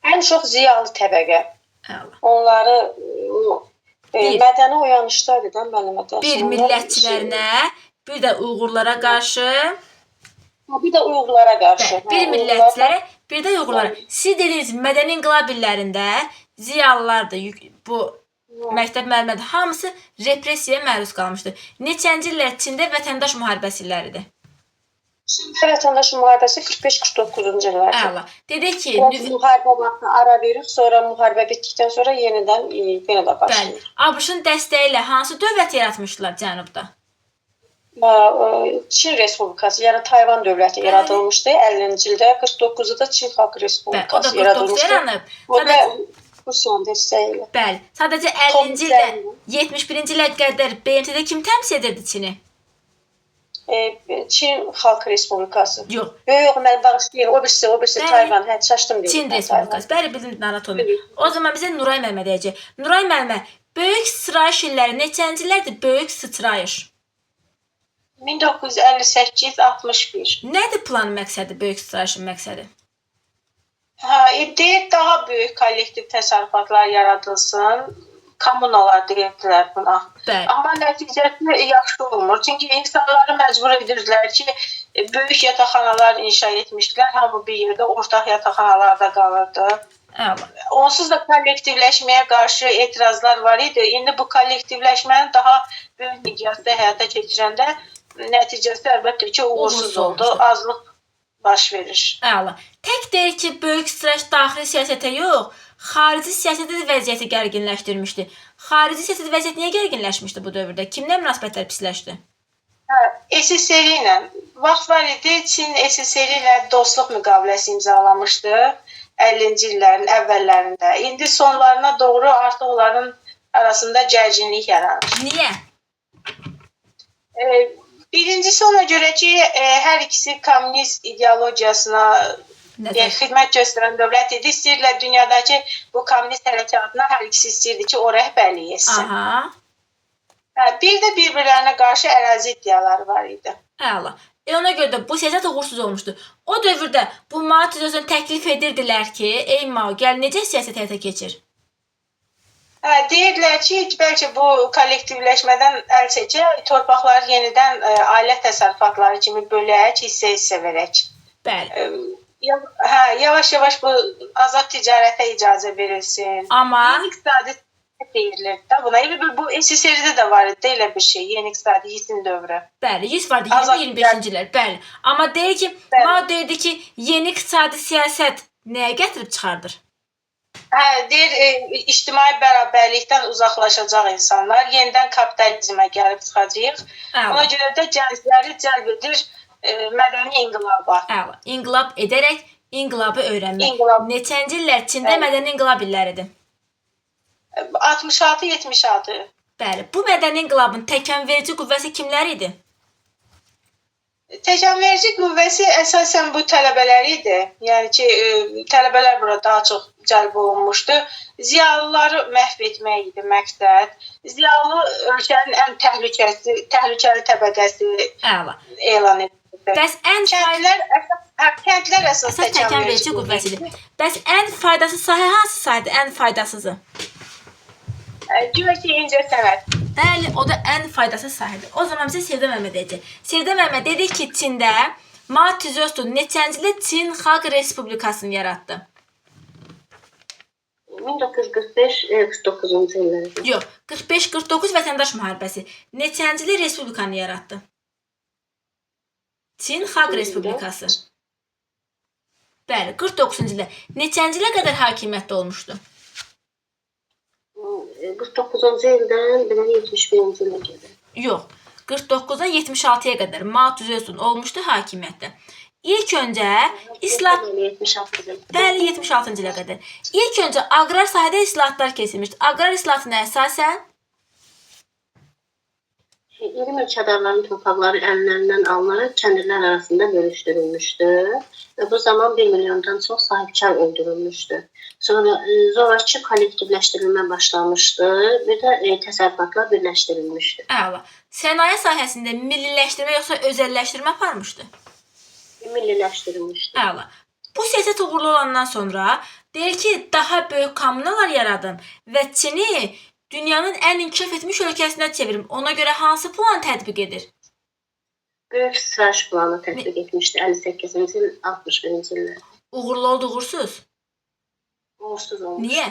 Ən çox ziyalı təbəqə. Onları mədəni oyanışdaydı da müəllimə. Bir millətçilərinə, bir də Uyğurlara qarşı. Bir də Uyğurlara qarşı. Bir millətçilərə, bir də Uyğurlara. Siz dediniz mədəni inqilab illərində ziyalılardı, bu məktəb müəllimədə hamısı repressiyaya məruz qalmışdı. Neçənci illər Çində vətəndaş müharibəsi illəridir? Çində vətəndaş müharibəsi 45-49-cu illərdir. Əla. Dedək ki, müharibə vaxtı ara verir, sonra müharibə bitdikdən sonra yenidən yenə də başlayır. Bəli. ABŞ-ın dəstəyi ilə hansı dövlət yaratmışdılar cənubda? Çin Respublikası, yəni Tayvan dövləti yaradılmışdı 50-ci ildə, 49-da da Çin Xalq Respublikası yaradılmışdı. O da Rusiyanın dəstəyi ilə. Bəli. Sadəcə 50-ci ildə, 71-ci ilə qədər BMT-də kim təmsil edirdi Çini? Çin Xalq Respublikası. Yox. Yox, mən bağışlayın. O birisi Tayvan. Hə, çaşdım deyim. Çin Respublikası. Bəli, bildim anatomi. O zaman bizə Nuray müəllimə deyəcək. Nuray müəllimə, böyük sıçrayış illəri neçənci illərdir böyük sıçrayış? 1958-61. Nədir planın məqsədi, böyük sıçrayışın məqsədi? Deyir daha böyük kollektiv təsərrüfatlar yaradılsın. Kommunalar deyirdilər buna. Bəli. Amma nəticəsi yaxşı olmur. Çünki insanları məcbur edirdilər ki, böyük yataqxanalar inşa etmişdilər. Hamı bir yerdə ortaq yataqxanalarda qalırdı. Əla. Onsuz da kollektivləşməyə qarşı etirazlar var idi. İndi bu kollektivləşməni daha böyük miqyasda həyata keçirəndə nəticəsi əlbəttə ki, uğursuz oldu. Azlıq baş verir. Əla. Tək deyir ki, böyük stres daxili siyasətə yox, xarici siyasətdə də vəziyyəti gərginləşdirmişdi. Xarici siyasətdə vəziyyət niyə gərginləşmişdi bu dövrdə? Kimlə münasibətlər pisləşdi? SSR ilə vaxt var idi, Çin SSR ilə dostluq müqaviləsi imzalamışdı 50-ci illərin əvvəllərində. İndi sonlarına doğru artıq onların arasında gərginlik yaranır. Niyə? Birincisi ona görə ki, hər ikisi kommunist ideologiyasına xidmət göstərən dövlət idi. İstəyirlər dünyadakı bu kommunist hərəkatına hər ikisi istəyirdi ki, o rəhbərlik etsin. Aha. Bir də bir-birlərinə qarşı ərazi iddiaları var idi. Əla. Ona görə də bu siyasət uğursuz olmuşdu. O dövrdə bu Mao Tse-tung təklif edirdilər ki, ey Mao, gəl necə siyasət həyata keçir? Deyirdilər ki, bəlkə bu kollektivləşmədən əl çəkək, torpaqları yenidən ailə təsərrüfatları kimi bölək, hissə-hissə verək. Bəli. Yavaş-yavaş bu azad ticarətə icazə verilsin. Amma yeni iqtisadi deyilir də buna. Bu SSR-də də var idi elə bir şey, yeni iqtisadi hisin dövrü. Bəli, 100 vardı 25-ci illər. Bəli. Amma deyir ki, Mao deyirdi ki, yeni iqtisadi siyasət nəyə gətirib çıxardır? Deyir, ictimai bərabərlikdən uzaqlaşacaq insanlar, yenidən kapitalizmə gəlib çıxacaq. Ona görə də gəncləri cəlb edir mədəni inqilaba. Əla. İnqilab edərək inqilabı öyrənmək. Neçənci illər Çində mədəni inqilab illəridir? 66-76. Bəli. Bu mədəni inqilabın təkanverici qüvvəsi kimlər idi? Təkanverici qüvvəsi əsasən bu tələbələr idi. Yəni ki, tələbələr bura daha çox cəlb olunmuşdu. Ziyalıları məhv etmək idi məqsəd. Ziyalı ölkənin ən təhlükəli təbəqəsi elan edildi. Bəs ən kəndlər əsas təkanverici qüvvəsidir. Bəs ən faydasız sahə hansı sahədir? Ən faydasızı? Güya ki, incəsənət. Bəli, o da ən faydasız sahədir. O zaman bizə Sevda Məhəmməd deyəcək. Sevda Məhəmməd dedi ki, Çində Mao Tse-tung neçənci ildə Çin Xalq Respublikasını yaratdı? 1945-49-cu illərdə. Yox, 45-49 vətəndaş müharibəsi. Neçənci ildə respublikanı yaratdı? Çin Xalq Respublikası. Bəli, 49-cu ildə. Neçənci ilə qədər hakimiyyətdə olmuşdu? 49-cu ildən 71-ci ilə qədər. Yox, 49-dan 76-ya qədər Mao Tse-tung olmuşdu hakimiyyətdə. İlk öncə Bəli, 76-cı ilə qədər. İlk öncə aqrar sahədə islahatlar keçirilmişdi. Aqrar islahatına əsasən iri mülkədarların torpaqları əllərindən alınaraq kəndlilər arasında bölüşdürülmüşdü və bu zaman 1 milyondan çox sahibkar öldürülmüşdü. Sonrakı kollektivləşdirilmə başlamışdı, bir də təsərrüfatlar birləşdirilmişdi. Əla. Sənaye sahəsində milliləşdirmə yoxsa özəlləşdirmə aparmışdı? Milliləşdirilmişdi. Əla. Bu siyasət uğurlu olandan sonra deyir ki, daha böyük kommunalar yaradım və Çini dünyanın ən inkişaf etmiş ölkəsinə çevirim. Ona görə hansı plan tətbiq edir? Böyük sitayiş planı tətbiq etmişdi 58-ci il, 61-ci illər. Uğurlu oldu, uğursuz? Uğursuz olmuş. Niyə?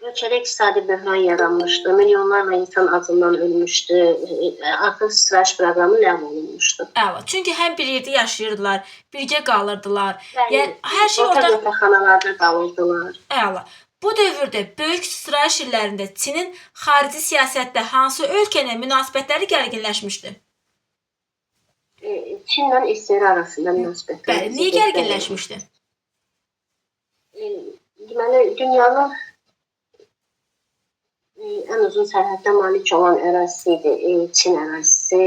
Ölkədə iqtisadi böhran yaranmışdı, milyonlarla insan acından ölmüşdü, artıq sitayiş proqramı ləğv olunmuşdu. Əla. Çünki həm bir yerdə yaşayırdılar, birgə qalırdılar. Yəni hər şey orta orada yataqxanalarda qalırdılar. Əla. Bu dövrdə böyük sitayiş illərində Çinin xarici siyasətdə hansı ölkə ilə münasibətləri gərginləşmişdi? Çinlə İsrail arasında münasibətlər. Bəli, niyə gərginləşmişdi? Deməli, dünyanın ən uzun sərhəddə malik olan ərazisi idi Çin ərazisi.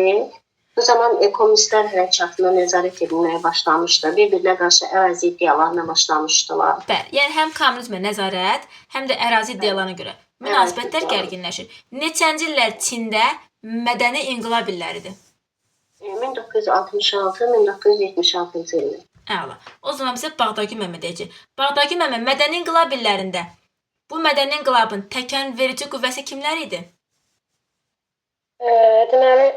Bu zaman kommunistlər hərəkatına nəzarət edilməyə başlamışdı. Bir-birinə qarşı ərazi iddialarına başlamışdılar. Bəli, yəni həm kommunizmə nəzarət, həm də ərazi iddialarına görə münasibətlər gərginləşir. Neçənci illər Çində mədəni inqilab illəridir? 1966-1976-cı illər. Əla. O zaman bizə Bağdagül müəllimə deyəcək. Bağdagül müəllimə mədəni inqilab illərində bu mədəni inqilabın təkan verici qüvvəsi kimlər idi? Deməli,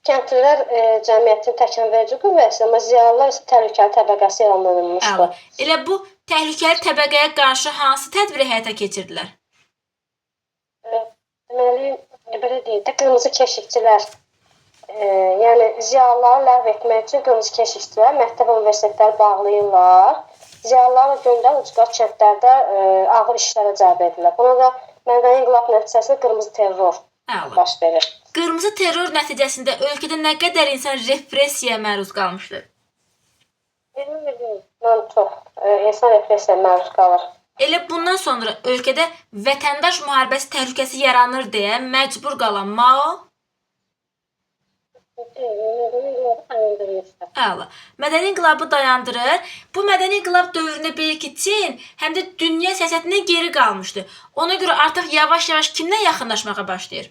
kəndlilər cəmiyyətin təkanverici qüvvəsi, amma ziyalılar isə təhlükəli təbəqəsi elan olunmuşdu. Əla. Elə bu təhlükəli təbəqəyə qarşı hansı tədbiri həyata keçirdilər? Deməli, belə deyək də, qırmızı keşikçilər, yəni ziyalıları ləğv etmək üçün qırmızı keşikçilər məktəb universitetləri bağlayırlar. Ziyalıları göndərib ucqar kəndlərdə ağır işlərə cəlb edirlər. Buna da mədəni inqilab nəticəsində qırmızı terror baş verir. Qırmızı terror nəticəsində ölkədə nə qədər insan repressiyaya məruz qalmışdı? Mən çox insan repressiyaya məruz qalır. Elə bundan sonra ölkədə vətəndaş müharibəsi təhlükəsi yaranır deyə məcbur qalan Mao Əla. Mədəni inqilabı dayandırır. Bu mədəni inqilab dövründə bir ki Çin həm də dünya siyasətindən geri qalmışdı. Ona görə artıq yavaş-yavaş kimdən yaxınlaşmağa başlayır?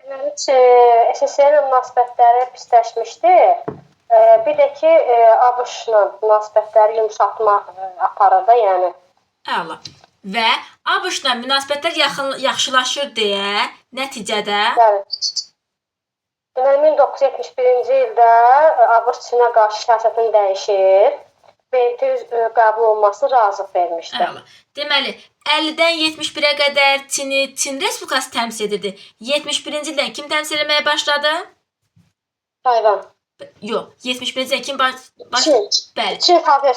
Deməli, SSR-ilə münasibətləri pisləşmişdi. Bir də ki, ABŞ-la münasibətləri yumşaltma aparırdı, yəni. Əla. Və ABŞ-la münasibətlər yaxşılaşır deyə nəticədə Deməli, 1971-ci ildə ABŞ Çinə qarşı siyasətini dəyişir. BMT qəbul olmasına razılıq vermişdi. Əla. Deməli, 50-dən 71-ə qədər Çin Respublikası təmsil edirdi. 71-ci ildən kim təmsil etməyə başladı? Tayvan. Yox, 71-ci ildən kim Bəli.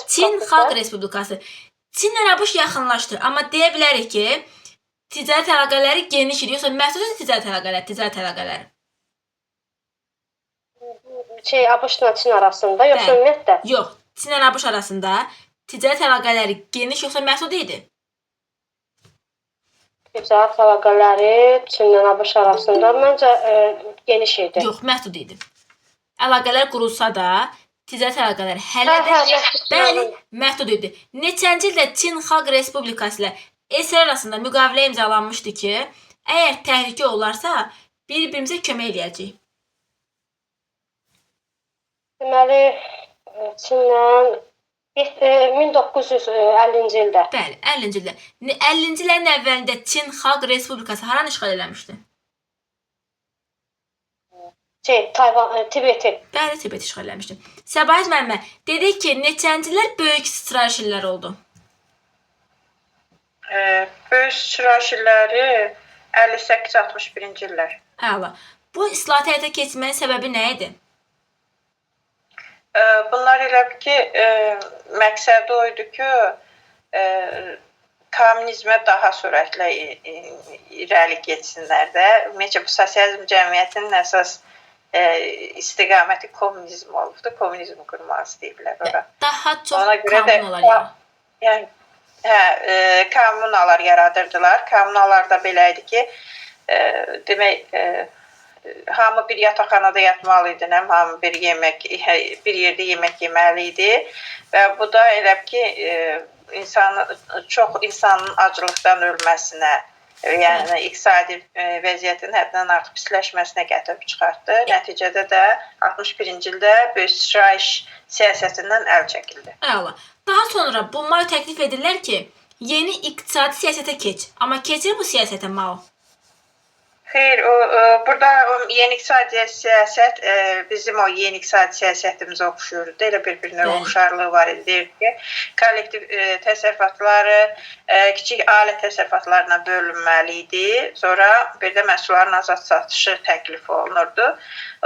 Çin Xalq Respublikası. Çinlə ABŞ yaxınlaşdı, amma deyə bilərik ki, ticarət əlaqələri geniş idi, yoxsa məhdud ticarət əlaqələri? ABŞ-la Çin arasında, yoxsa ümumiyyətlə? Yox, Çinlə ABŞ arasında ticarət əlaqələri geniş, yoxsa məhdud idi? Ticarət əlaqələri Çinlə ABŞ arasında məncə geniş idi. Yox, məhdud idi. Əlaqələr qurulsa da, ticarət əlaqələri hələ də məhdud idi. Neçənci ildə Çin Xalq Respublikası ilə SSR arasında müqavilə imzalanmışdı ki, əgər təhlükə olarsa, bir-birimizə kömək eləyəcəyik. Deməli, Çinlə 1950-ci ildə. Bəli, 50-ci ildə. 50-ci illərin əvvəlində Çin Xalq Respublikası haranı işğal eləmişdi? Tayvan, Tibeti. Bəli, Tibet işğal eləmişdi. Səbahət müəllimə, dedik ki, neçəncilər böyük sıçrayış illəri oldu? Böyük sıçrayış illəri 58-61-ci illər. Əla. Bu islahat həyata keçməyin səbəbi nə idi? Bunlar elə ki, məqsədi o idi ki, kommunizmə daha sürətlə irəli getsinlər də. Ümumiyyətlə, bu sosializm cəmiyyətinin əsas istiqaməti kommunizm olubdu. Kommunizm qurmaq istəyiblər ora. Daha çox kommunalar yəni. Kommunalar yaradırdılar. Kommunalar da belə idi ki, demək, hamı bir yataqxanada yatmalı idi, hamı bir yerdə yemək yeməli idi və bu da elə ki, çox insanın aclıqdan ölməsinə, yəni iqtisadi vəziyyətin həddindən artıq pisləşməsinə gətirib çıxartdı. Nəticədə də 61-ci ildə böyük sıçrayış siyasətindən əl çəkildi. Əla. Daha sonra bu Mao təklif edirlər ki, yeni iqtisadi siyasətə keç. Amma keçir bu siyasətə Mao? Xeyr, burada yeni iqtisadi siyasət bizim o yeni iqtisadi siyasətimizə oxşuyurdu. Elə bir-birinə oxşarlığı var idi. Deyir ki, kollektiv təsərrüfatları kiçik alət təsərrüfatlarına bölünməli idi. Sonra bir də məhsulların azad satışı təklif olunurdu.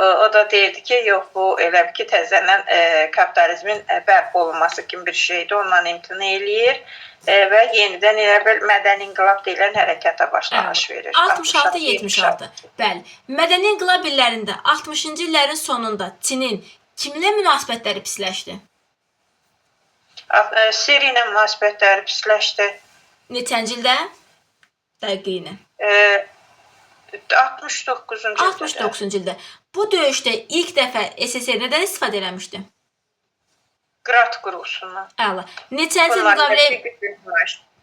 O da deyirdi ki, yox, bu elə ki, təzədən kapitalizmin bərpa olunması kimi bir şeydir. Ondan imtina eləyir və yenidən elə bir mədəni inqilab deyilən hərəkata başlanış verir. 66-76. Bəli. Mədəni inqilab illərində 60-cı illərin sonunda Çinin kimlə münasibətləri pisləşdi? Suriya ilə münasibətləri pisləşdi. Neçənci ildə? Dəqiqliyinə. 69-cu ildə. 69-cu ildə. Bu döyüşdə ilk dəfə SSR nədən istifadə eləmişdi? Qrat qurusundan. Əla. Neçənci müqavilə...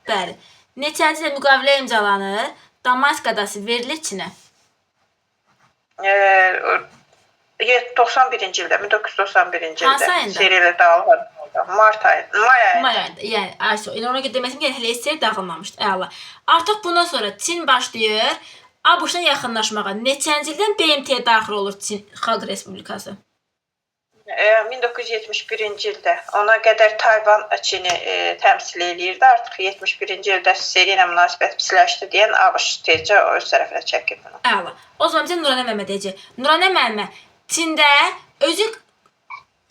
Bəli. Neçənci müqavilə imzalanır? Damask adası verilir Çinə. 91-ci ildə, 1991-ci Hansı ildə ayında? SSR dağılmadı. Mart ayında, may ayında. May ayında. Yəni ayso. Elə ona görə deməsin ki, hələ SSR dağılmamışdı. Əla. Artıq bundan sonra Çin başlayır ABŞ-la yaxınlaşmağa. Neçənci ildən BMT-yə daxil olur Çin Xalq Respublikası? 1971-ci ildə. Ona qədər Tayvan Çini təmsil eləyirdi. Artıq 71-ci ildə SSR ilə münasibət pisləşdi deyən ABŞ tezcə öz tərəfinə çəkir bunu. Əla. O zaman bizə Nuranə Məmməd deyəcək. Nuranə Məmməd, Çində özü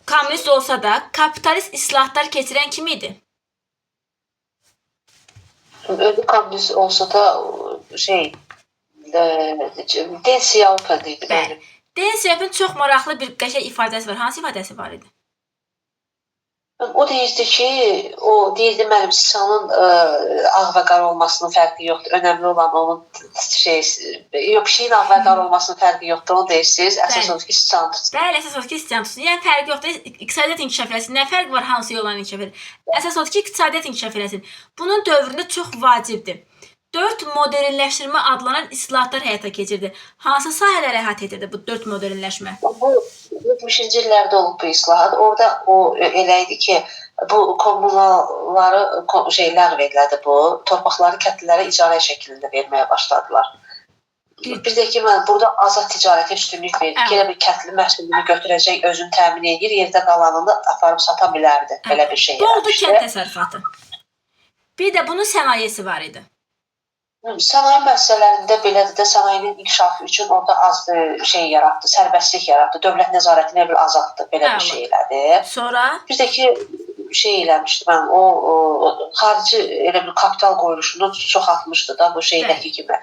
kommunist olsa da kapitalist islahatlar keçirən kim idi? Özü kommunist olsa da Deng Xiaoping idi. Bəli. Deng Xiaoping çox maraqlı bir qəşəng ifadəsi var. Hansı ifadəsi var idi? O deyirdi ki, deyirdi mənim siçanın ağ və qara olmasının fərqi yoxdur. Önəmli olan onun pişiyin ağ və qara olmasının fərqi yoxdur. Onu deyirsiniz. Əsas odur ki, siçan tutsun. Bəli, əsas odur ki, siçan tutsun. Yəni fərqi yoxdur. İqtisadiyyat inkişaf eləsin. Nə fərq var hansı yolla inkişaf edir? Əsas odur ki, iqtisadiyyat inkişaf eləsin. Bunun dövründə çox vacibdir. 4 modernləşdirmə adlanan islahatlar həyata keçirdi. Hansı sahələri əhatə edirdi bu 4 modernləşmə? Bu 70-ci illərdə olub bu islahat. Orada o elə idi ki, bu kommunalları ləğv edilədi bu. Torpaqları kəndlilərə icarə şəklində verməyə başladılar. Bir də ki, mən burada azad ticarətə üstünlük verdik. Elə bir kəndli məhsulunu götürəcək, özünü təmin edir, yerdə qalanını aparıb sata bilərdi. Belə bir şey Bu oldu kənd təsərrüfatı. Bir də bunun sənayesi var idi. Sənaye müəssisələrində belədir də sənayinin inkişafı üçün orada az yaratdı, sərbəstlik yaratdı, dövlət nəzarətini azaltdı, belə bir şey elədi. Sonra? Bir də ki, eləmişdi mən, o xarici elə bir kapital qoyuluşunu çoxaltmışdı da bu şeydəki kimi.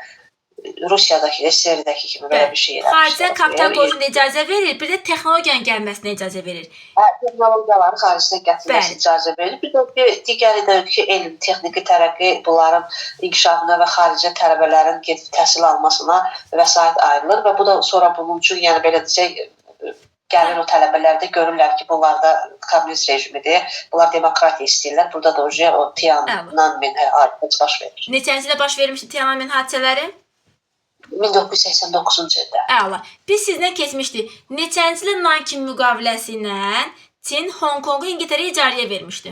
Rusiyadakı, SSR-dəki kimi belə bir şey eləmişdi. Xaricdən kapital qoyuluşuna icazə verir, bir də texnologiyanın gəlməsinə icazə verir. Texnologiyaları xaricdən gətirilməsinə icazə verir. Bir də digəri də ki, elm, texniki tərəqqi bunların inkişafına və xaricə tələbələrin gedib təhsil almasına vəsait ayrılır və bu da sonra bunun üçün, yəni belə desək, gəlir o tələbələr də görürlər ki, bunlar da kommunist rejimidir, bunlar demokratiya istəyirlər. Burada da o Tiananmen hadisəsi baş verir. Neçənci ildə baş vermişdi Tiananmen hadisələri? 1989-cu ildə. Əla. Biz sizdən keçmişdik. Neçənci ilin Nankin müqaviləsi ilə Çin Hong Kongu İngiltərəyə icarəyə vermişdi?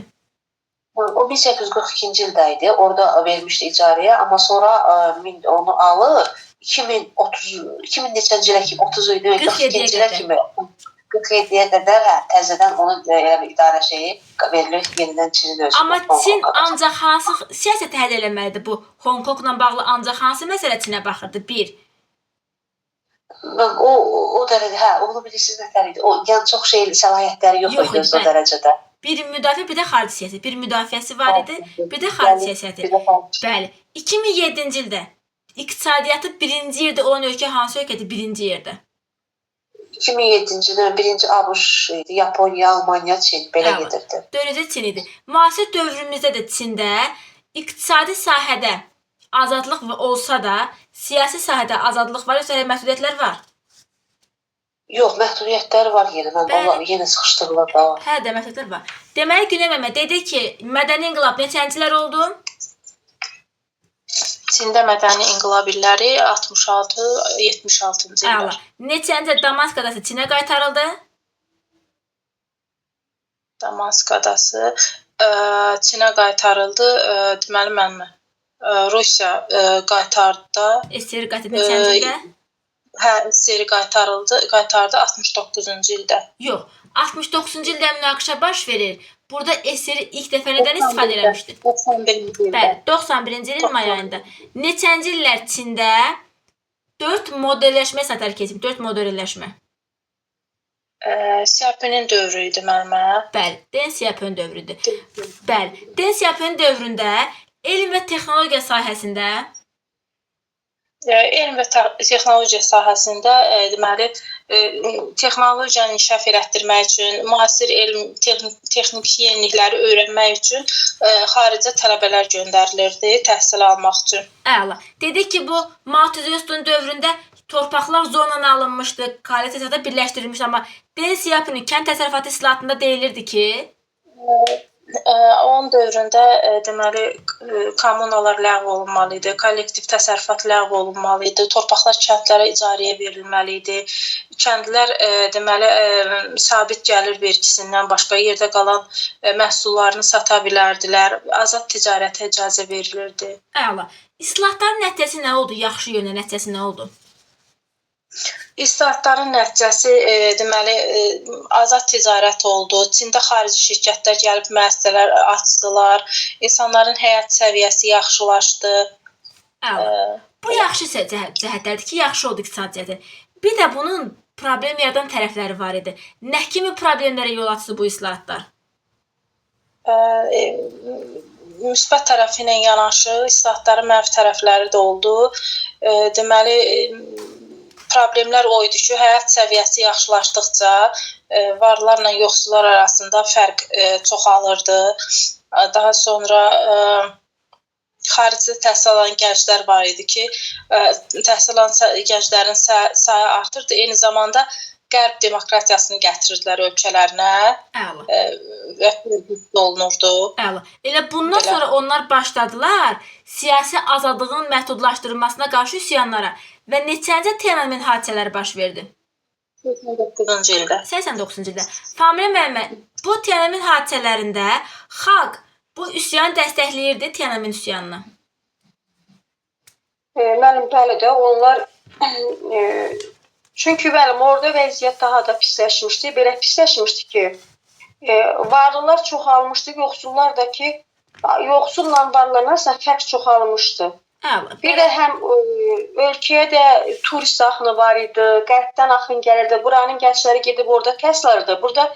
O 1842-ci ildə idi. Orada vermişdi icarəyə, amma sonra onu alıb 2000 neçənci ilə kimi 30 idi, 42-ci ilə kimi 47-yə qədər təzədən onun idarə şeyi verilir yenidən Çinin özü. Amma Çin ancaq hansı siyasəti həll eləməlidir bu Hong Kongla bağlı ancaq hansı məsələ Çinə baxırdı? Bir. O dərəcədə, onu bilirsiniz nətər idi? O, yəni çox səlahiyyətləri yox idi o dərəcədə. Bir müdafiə, bir də xarici siyasət. Bir müdafiəsi var idi, bir də xarici siyasəti. Bəli. 2007-ci ildə iqtisadiyyatı birinci yerdə olan ölkə hansı ölkədir birinci yerdə? 2007-ci ildə birinci ABŞ idi, Yaponiya, Almaniya, Çin belə gedirdi. Dövrdə Çin idi. Müasir dövrümüzdə də Çində iqtisadi sahədə azadlıq olsa da, siyasi sahədə azadlıq var, yoxsa məhdudiyyətlər var? Yox, məhdudiyyətləri var yenə sıxışdırılır da. Hə, də məhdudiyyətlər var. Deməli, Güney Məmməd dedi ki, mədəni inqilab neçəncilər oldu? Çində mədəni inqilab illəri 66-76-cı illər. Neçəncə Damask adası Çinə qaytarıldı? Damask adası Çinə qaytarıldı. Deməli mənmə. Rusiya qaytardı da. SSR qaytardı neçənci ildə? Hə, SSR qaytardı 69-cu ildə. Yox, 69-cu ildə münaqişə baş verir. Burada SSR ilk dəfə nədən istifadə eləmişdi? 91-ci ildə. Bəli, 91-ci ilin may ayında. Neçənci illər Çində 4 modelləşmə səfər keçib, 4 modelləşmə. Xiaopingin dövrü idi mənmə. Bəli, Deng Xiaoping dövrüdür. Bəli, Deng Xiaoping dövründə elm və texnologiya sahəsində elm və texnologiya sahəsində deməli texnologiyanı inkişaf elətdirmək üçün, müasir elm, texnik yenilikləri öyrənmək üçün xaricə tələbələr göndərilirdi təhsil almaq üçün. Əla. Dedik ki, bu Mao Zedong'un dövründə torpaqlar zonadan alınmışdı, koalisiyada birləşdirilmişdi, amma Deng Xiaopingin kənd təsərrüfatı islahatında deyilirdi ki, Onun dövründə deməli kommunalar ləğv olunmalı idi, kollektiv təsərrüfat ləğv olunmalı idi, torpaqlar kəndlərə icarəyə verilməli idi. Kəndlilər deməli sabit gəlir vergisindən başqa yerdə qalan məhsullarını sata bilərdilər. Azad ticarətə icazə verilirdi. Əla. İslahatların nəticəsi nə oldu? Yaxşı yönə nəticəsi nə oldu? İslahatların nəticəsi deməli azad ticarət oldu. Çində xarici şirkətlər gəlib müəssisələr açdılar. İnsanların həyat səviyyəsi yaxşılaşdı. Bu yaxşı cəhətlərdir ki, yaxşı oldu iqtisadiyyatı. Bir də bunun problem yaradan tərəfləri var idi. Nə kimi problemlərə yol açdı bu islahatlar? Müsbət tərəfi ilə yanaşı islahatların mənfi tərəfləri də oldu. Deməli problemlər o idi ki, həyat səviyyəsi yaxşılaşdıqca varlılarla yoxsullar arasında fərq çoxalırdı. Daha sonra xaricdə təhsil alan gənclər var idi ki, təhsil alan gənclərin sayı artırdı. Eyni zamanda Qərb demokratiyasını gətirirdilər ölkələrinə. Və hüsn olunurdu. Elə bundan sonra onlar başladılar siyasi azadlığın məhdudlaşdırılmasına qarşı üsyanlara. Və neçənci Tiananmen hadisələri baş verdi? 89-cu ildə. 89-cu ildə. Familya müəllimə, bu Tiananmen hadisələrində xalq bu üsyanı dəstəkləyirdi, Tiananmen üsyanını. Mənim bəli də onlar çünki mənim orada vəziyyət daha da pisləşmişdi. Belə pisləşmişdi ki, varlılar çoxalmışdı, yoxsullar da ki, yoxsulla varlılar arasında fərq çoxalmışdı. Bir də həm ölkəyə də turist axını var idi, qərbdən axın gəlirdi. Buranın gəncləri gedib orada təhsil alırdı. Burada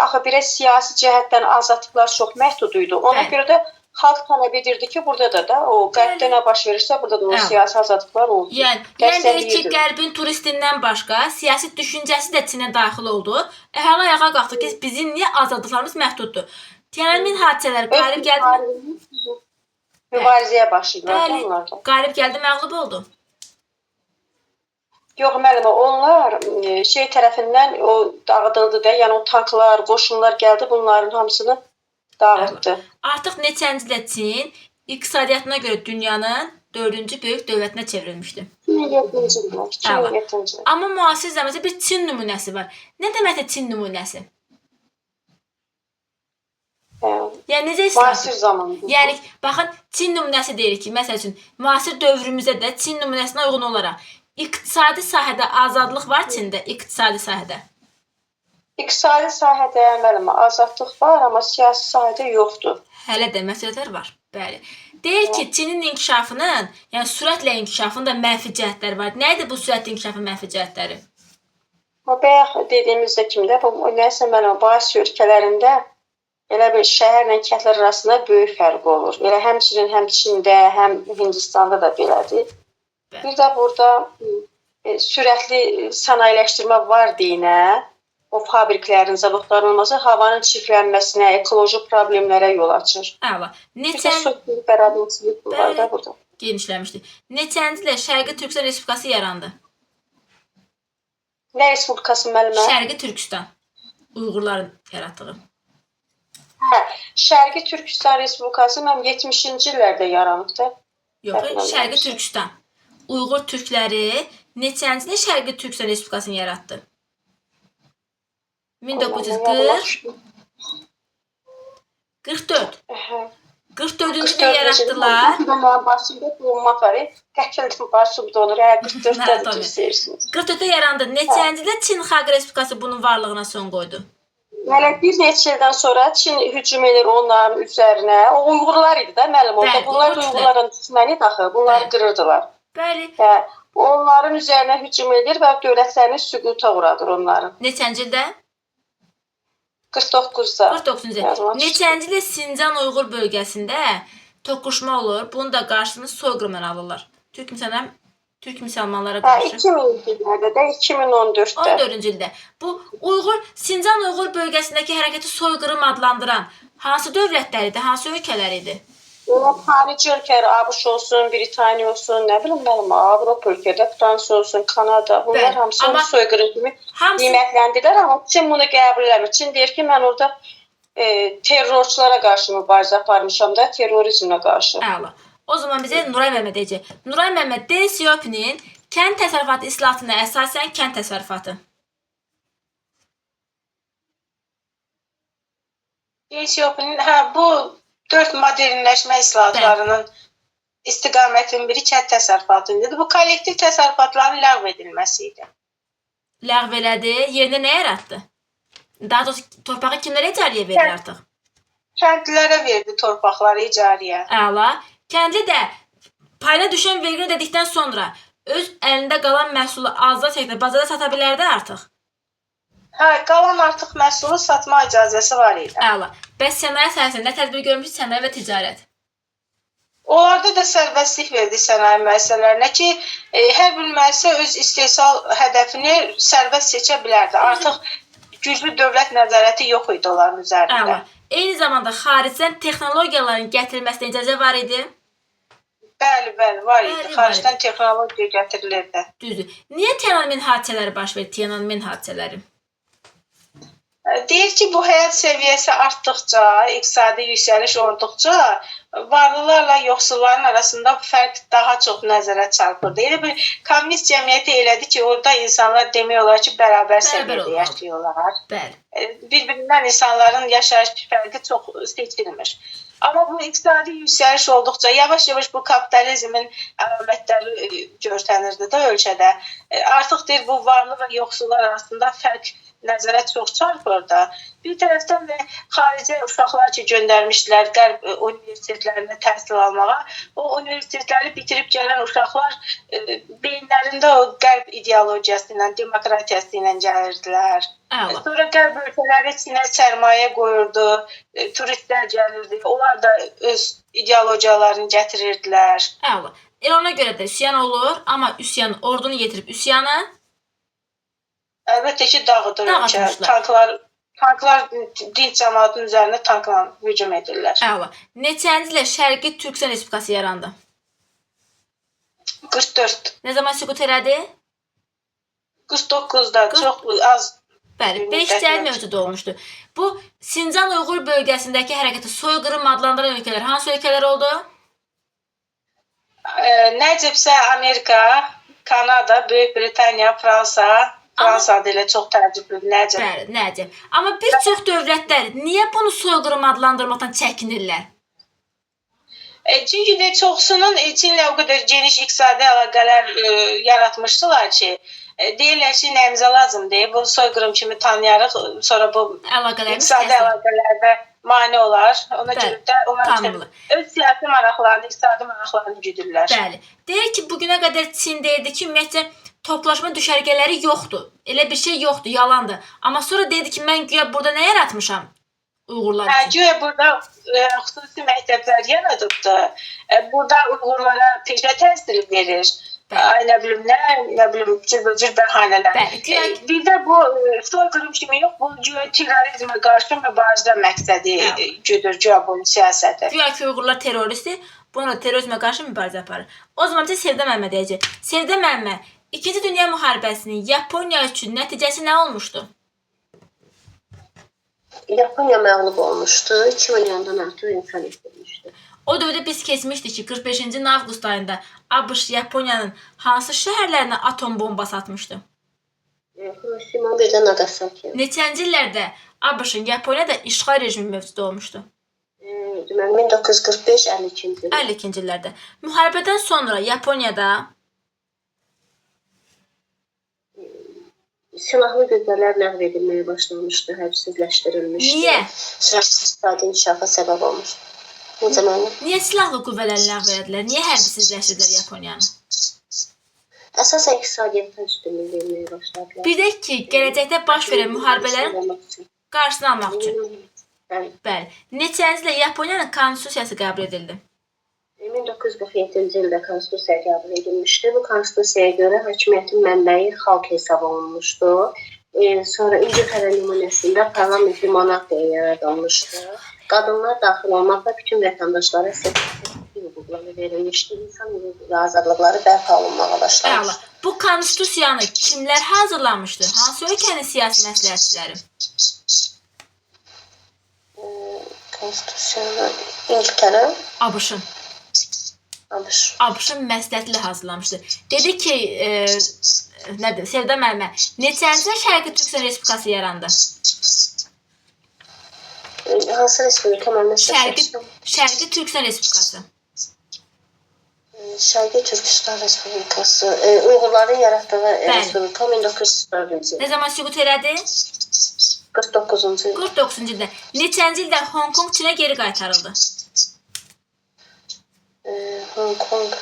axı bir siyasi cəhətdən azadlıqlar çox məhdud idi. Ona görə də xalq tələb edirdi ki, burada da o qərbdə nə baş verirsə, burada da o siyasi azadlıqlar oldu. Yəni ki, qərbin turistindən başqa siyasi düşüncəsi də Çinə daxil oldu. Əhali ayağa qalxdı ki, bizim niyə azadlıqlarımız məhduddur? Tiananmen hadisələri qalib gəldi. Mübarizəyə başladılar onlar da. Qalib gəldi, məğlub oldu. Yox, müəllimə, onlar tərəfindən o dağıdıldı da, yəni o tanklar, qoşunlar gəldi, bunların hamısını dağıtdı. Artıq neçənci ilə Çin iqtisadiyyatına görə dünyanın 4-cü böyük dövlətinə çevrilmişdi. 2007-ci ildə. Amma müasir zamanında bir Çin nümunəsi var. Nə deməkdir Çin nümunəsi? Yəni necə müasir zamanda. Yəni baxın, Çin nümunəsi deyirik ki, məsəl üçün müasir dövrümüzdə də Çin nümunəsinə uyğun olaraq iqtisadi sahədə azadlıq var Çində, iqtisadi sahədə. İqtisadi sahədə müəllimə azadlıq var, amma siyasi sahədə yoxdur. Hələ də məsələlər var. Bəli. Deyir ki, Çinin inkişafının, yəni sürətlə inkişafının da mənfi cəhətləri var. Nə idi bu sürətli inkişafın mənfi cəhətləri? Bayaq dediyimizdə kimi də bu nəsə müəllimə bu Asiya ölkələrində elə bir şəhərlə kəndlər arasında böyük fərq olur. Elə həmçinin həm Çində, həm Hindistanda da belədir. Bir də burada sürətli sənayeləşdirmə var deyinə, o fabriklərin, zavodların olması havanın çirklənməsinə, ekoloji problemlərə yol açır. Əla. Bərabərçilik var da burada. Genişləmişdi. Neçənci ilə Şərqi Türkistan Respublikası yarandı? Nə respublikası müəllimə? Şərqi Türkistan. Uyğurların yaratdığı. Şərqi Türkistan Respublikası 70-ci illərdə yaranıbdı. Yox, Şərqi Türkistan. Uyğur türkləri neçənci ilə Şərqi Türkistan Respublikasını yaratdı? 1944. 44-cü ildə yaratdılar. Mən başımda bulunmaq var. Qətildim başımda olur. 44-də düşünürsünüz. 44-də yarandı. Neçənci ildə Çin Xalq Respublikası bunun varlığına son qoydu? Hələ bir neçə ildən sonra Çin hücum edir onların üzərinə. O Uyğurlar idi də müəllim orada. Bunlar da Uyğurların düşməni idi axı. Bunları qırırdılar. Bəli. Onların üzərinə hücum edir və dövlətlərini süquta uğradır onların. Neçənci ildə? 49-da. 49-cu ildə. Neçənci ildə Sincan Uyğur bölgəsində toqquşma olur. Bunun da qarşısını soyqırımla alırlar. Türk müsəlmanlara qarşı. 2000-ci illərdə də 2014-də. 14-cü ildə. Bu Sincan Uyğur bölgəsindəki hərəkəti soyqırım adlandıran hansı dövlətlər idi, hansı ölkələr idi? Xarici ölkələr, ABŞ olsun, Britaniya olsun, nə bilim mənim, Avropa ölkədə, Fransa olsun, Kanada, bunlar hamısını soyqırım kimi qiymətləndirilər, amma Çin bunu qəbul eləmir. Çin deyir ki, mən orada terrorçulara qarşı mübarizə aparmışam da, terrorizmə qarşı. Əla. O zaman bizə Nuray Məmməd deyəcək. Nuray Məmməd Deng Xiaoping'in kənd təsərrüfatı islahatına əsasən kənd təsərrüfatı. Deng Xiaoping'in bu 4 modernləşmə islahatlarının istiqamətinin biri kənd təsərrüfatı idi. Bu kollektiv təsərrüfatların ləğv edilməsi idi. Ləğv elədi, yerində nə yaratdı? Daha doğrusu torpağı kimlərə icarəyə verir artıq? Kəndlilərə verdi torpaqları icarəyə. Əla. Kəndli də payına düşən vergini ödədikdən sonra öz əlində qalan məhsulu azad şəkildə bazarda sata bilərdi artıq. Qalan artıq məhsulu satma icazəsi var idi. Əla. Bəs sənaye sahəsində nə tədbir görmüş sənaye və ticarət? Onlarda da sərbəstlik verdi sənaye müəssisələrinə ki, hər bir müəssisə öz istehsal hədəfini sərbəst seçə bilərdi. Artıq güclü dövlət nəzarəti yox idi onların üzərində. Əla. Eyni zamanda xaricdən texnologiyaların gətirilməsinə icazə var idi. Bəli, var idi. Xaricdən texnologiya gətirilirdi. Düzdür. Niyə Tiananmen hadisələri baş verdi? Tiananmen hadisələri. Deyir ki, bu həyat səviyyəsi artdıqca, iqtisadi yüksəliş olduqca varlılarla yoxsulların arasında fərq daha çox nəzərə çarpırdı. Elə bir kommunist cəmiyyəti elədi ki, orada insanlar demək olar ki, bərabər səviyyədə yaşayırlar. Bəli. Bir-birindən insanların yaşayış fərqi çox seçilmir. Amma bu iqtisadi yüksəliş olduqca yavaş-yavaş bu kapitalizmin əlamətləri görsənirdi də ölkədə. Artıq deyir, bu varlı və yoxsullar arasında fərq nəzərə çox çarpırdı. Bir tərəfdən də xaricə uşaqlar ki, göndərmişdilər qərb universitetlərində təhsil almağa. O universitetləri bitirib gələn uşaqlar beyinlərində o qərb ideologiyası ilə, demokratiyası ilə gəlirdilər. Sonra qərb ölkələri içinə sərmayə qoyurdu, turistlər gəlirdi. Onlar da öz ideologiyalarını gətirirdilər. Əla. Ona görə də üsyan olur, amma üsyan ordunu yetirib üsyanı əlbəttə ki, dağıdır ölkə. Tanklar dinc cəmaatın üzərinə tankla hücum edirlər. Əla. Neçənci ilə Şərqi Türkistan Respublikası yarandı? 44. Nə zaman süqut elədi? 49-da çox az. Bəli, 5 il mövcud olmuşdu. Bu Sincan Uyğur bölgəsindəki hərəkəti soyqırım adlandıran ölkələr hansı ölkələr oldu? Nəcibsə Amerika, Kanada, Böyük Britaniya, Fransa adı ilə çox təəccüblüdür, Nəcib. Bəli, Nəcib. Amma bir çox dövlətlər niyə bunu soyqırım adlandırmaqdan çəkinirlər? Çünki də çoxsunun Çinlə o qədər geniş iqtisadi əlaqələr yaratmışdılar ki, deyirlər ki, nəyimizə lazımdır, bu soyqırım kimi tanıyarıq, sonra bu iqtisadi əlaqələrdə mane olar. Ona görə də onlar öz siyasi maraqlarını, iqtisadi maraqlarını güdürlər. Bəli. Deyir ki, bugünə qədər Çin deyirdi ki, ümumiyyətcə toplaşma düşərgələri yoxdur. Elə bir şey yoxdur, yalandır. Amma sonra deyirdi ki, mən güya burada nə yaratmışam? Uyğurlar üçün. Güya burada xüsusi məktəblər yaradıbdır. Burada Uyğurlara peşə təhsili verir. Nə bilim, cürbəcür bəhanələr. Bir də bu soyqırım kimi yox, bu güya terrorizmə qarşı mübarizə məqsədi güdür, güya bunun siyasəti. Güya ki, Uyğurlar terroristdir, bunu terrorizmə qarşı mübarizə aparır. O zaman bizə Sevdə Məmməd deyəcək. Sevdə Məmməd, İkinci Dünya müharibəsinin Yaponiya üçün nəticəsi nə olmuşdu? Yaponiya məğlub olmuşdu. 2 milyondan artıq insan itirmişdi. O dövrdə biz keçmişdik ki, 45-ci avqust ayında ABŞ Yaponiyanın hansı şəhərlərinə atom bombası atmışdı? Hiroşima, bir də Nagasaki. Neçənci illərdə ABŞ-ın Yaponiyada işğal rejimi mövcud olmuşdu? Deməli 1945-52-ci ildə. 52-ci illərdə. Müharibədən sonra Yaponiyada silahlı qüvvələr ləğv edilməyə başlamışdı, həbsizləşdirilmişdi. Niyə? Sürətli iqtisadi inkişafa səbəb olmuşdu. Necə mənim? Niyə silahlı qüvvələri ləğv edildilər? Niyə həbsizləşdirdilər Yaponiyanı? Əsasən iqtisadiyyata üstünlük verməyə başladılar. Bir də ki, gələcəkdə baş verən müharibələrin qarşısını almaq üçün. Bəli. Neçənci ildə Yaponiyanın konstitusiyası qəbul edildi? 1947-ci ildə konstitusiya qəbul edilmişdi. Bu konstitusiyaya görə hakimiyyətin mənbəyi xalq hesab olunmuşdu. Sonra İngiltərə nümunəsində parlamenti monarxiya yaradılmışdı. Qadınlar daxil olmaqla bütün vətəndaşlara seçki hüquqları verilmişdi. İnsan hüquq və azadlıqları bərpa olunmağa başlamışdı. Bu konstitusiyanı kimlər hazırlamışdı? Hansı ölkənin siyasi məsləhətçiləri? Konstitusiyanı İngiltərə, ABŞ-ın. ABŞ. ABŞ-ın məsləhətlə hazırlamışdı. Dedi ki, nədir? Sevda müəllimə, neçənci Şərqi Türkistan Respublikası yarandı? Hansı respublika Şərqi Türkistan Respublikası. Şərqi Türkistan Respublikası. Uyğurların yaratdığı respublika 1904-cü il. Nə zaman süqut elədi? 49-cu il. 49-cu ildə. Neçənci ildə Hong Kong Çinə geri qaytarıldı? Hong Kong.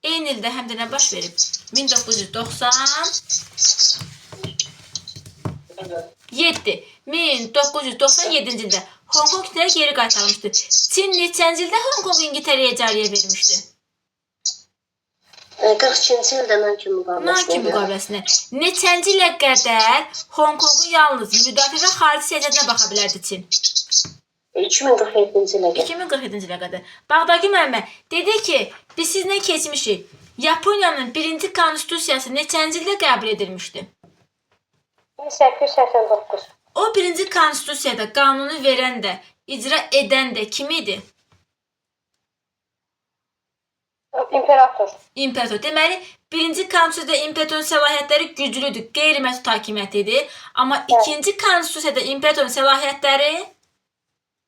Eyni ildə həm də nə baş verib? 1997-ci ildə Hong Kong Çinə geri qaytarılmışdı. Çin neçənci ildə Hong Kong İngiltərəyə cariyə vermişdi? 42-ci ildə Nankin müqaviləsinə. Neçənci ilə qədər Hong Kongu yalnız müdafiə və xarici siyasətinə baxa bilərdi Çin? 2047-ci ilə qədər. 2047-ci ilə qədər. Bağdaki müəllimə dedi ki, biz sizlə keçmişik. Yaponiyanın birinci konstitusiyası neçənci ildə qəbul edilmişdi? 1889. O birinci konstitusiyada qanunu verən də, icra edən də kim idi? İmperator. İmperator. Deməli, birinci konstitusiyada imperatorun səlahiyyətləri güclüdür, qeyri-məhdud hakimiyyət idi. Amma ikinci konstitusiyada imperatorun səlahiyyətləri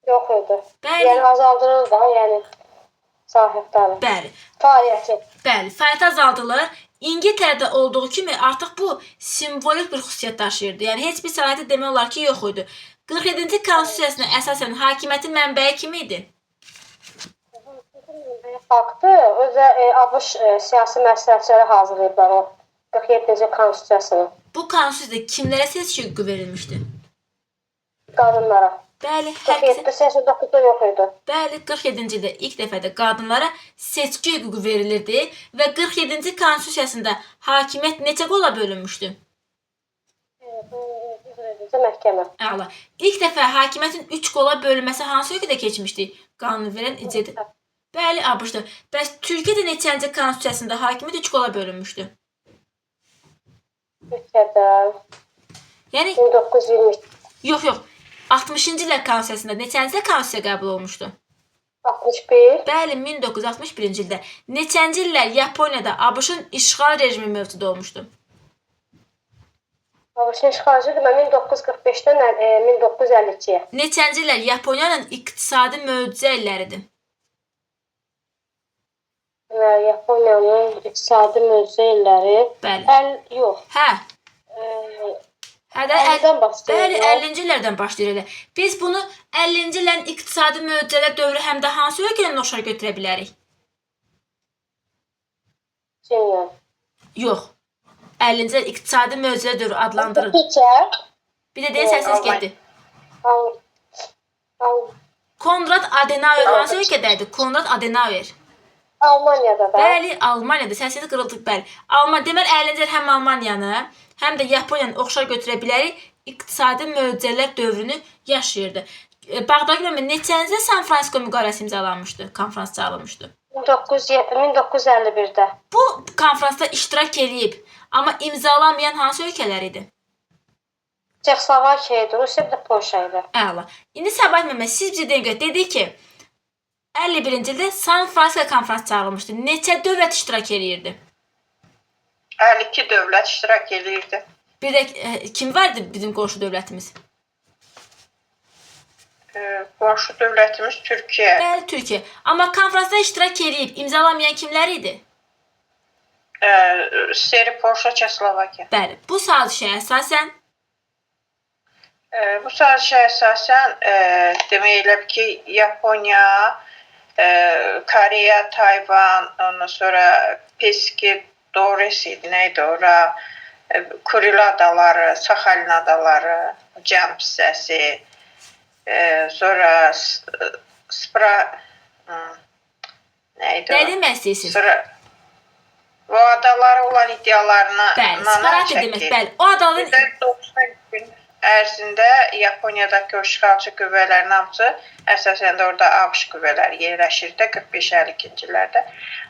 yox idi. Bəli. Yəni azaldılır da, yəni sahibləri. Bəli. Fəaliyyəti. Bəli, fəaliyyət azaldılır. İngiltərədə olduğu kimi artıq bu simvolik bir xüsusiyyət daşıyırdı. Yəni heç bir səlahiyyəti demək olar ki, yox idi. 47-ci konstitusiyasına əsasən hakimiyyətin mənbəyi kim idi? Faktı özə ABŞ siyasi məsləhətçiləri hazırlayıblar o 47-ci konstitusiyasını. Bu konstitusiyada kimlərə seçki hüququ verilmişdi? Qadınlara. Bəli, 47-89-da yox idi. Bəli, 47-ci ildə ilk dəfədə qadınlara seçki hüququ verilirdi və 47-ci konstitusiyasında hakimiyyət neçə qola bölünmüşdü? Məhkəmə. Əla. İlk dəfə hakimiyyətin 3 qola bölünməsi hansı ölkədə keçmişdi? Qanun verən icra. Bəli, ABŞ-da. Bəs Türkiyədə neçənci konstitusiyasında hakimiyyət 3 qola bölünmüşdü? Türkiyədə. Yəni 1920. Yox. 60-cı illər konstitusiyasında neçənci konstitusiya qəbul olmuşdu? 61. Bəli, 1961-ci ildə. Neçənci illər Yaponiyada ABŞ-ın işğal rejimi mövcud olmuşdu? ABŞ-ın işğalcı 1945-dən 1952-yə. Neçənci illər Yaponiyanın iqtisadi möcüzə illəridir? Yaponiyanın iqtisadi möcüzə illəri. Bəli. Yox. Hə. Əldən başlayır. Bəli, 50-ci illərdən başlayır elə. Biz bunu 50-ci illərin iqtisadi möcüzələr dövrü həm də hansı ölkədən oxşar götürə bilərik? Çin. Yox. 50-ci illər iqtisadi möcüzələr dövrü adlandırılır. Bir də deyin səsiniz getdi. Konrad Adenauer hansı ölkədəydi? Konrad Adenauer. Almaniyada da. Bəli, Almaniyada. Səsiniz qırıldı, bəli. Deməli 50-ci illər həm Almaniyanı, həm də Yaponiyanı oxşar götürə bilərik. İqtisadi möcüzələr dövrünü yaşayırdı. Bağdaki müəllimə neçənci San Fransisko müqaviləsi imzalanmışdı, konfrans çağırılmışdı? 1951-də. Bu konfransda iştirak edib, amma imzalamayan hansı ölkələr idi? Çexoslovakiya idi, Rusiya və Polşa idi. Əla. İndi Səbahat müəllimə, siz bizə deyin görə dedik ki, 51-ci ildə San Fransisko konfrans çağırılmışdı. Neçə dövlət iştirak edirdi? 52 dövlət iştirak edirdi. Bir də kim vardı bizim qonşu dövlətimiz? Qonşu dövlətimiz Türkiyə. Bəli, Türkiyə. Amma konfransda iştirak edib, imzalamayan kimlər idi? Seri Polşa, Çexoslovakiya. Bəli, bu sazişə əsasən demək olar ki, Yaponiya, Koreya, Tayvan, ondan sonra Peskidores idi, neydi ora? Kuril adaları, Sakhalin adaları, Cənub hissəsi, sonra neydi o? nə demək istəyirsiniz? Bu adalara olan iddialarına Bəli, Sparati demək, bəli. O adaların 90 gün ərzində Yaponiyadakı o işğalçı qüvvələrin hamısı əsasən də orada ABŞ qüvvələri yerləşirdi 45-52-ci illərdə.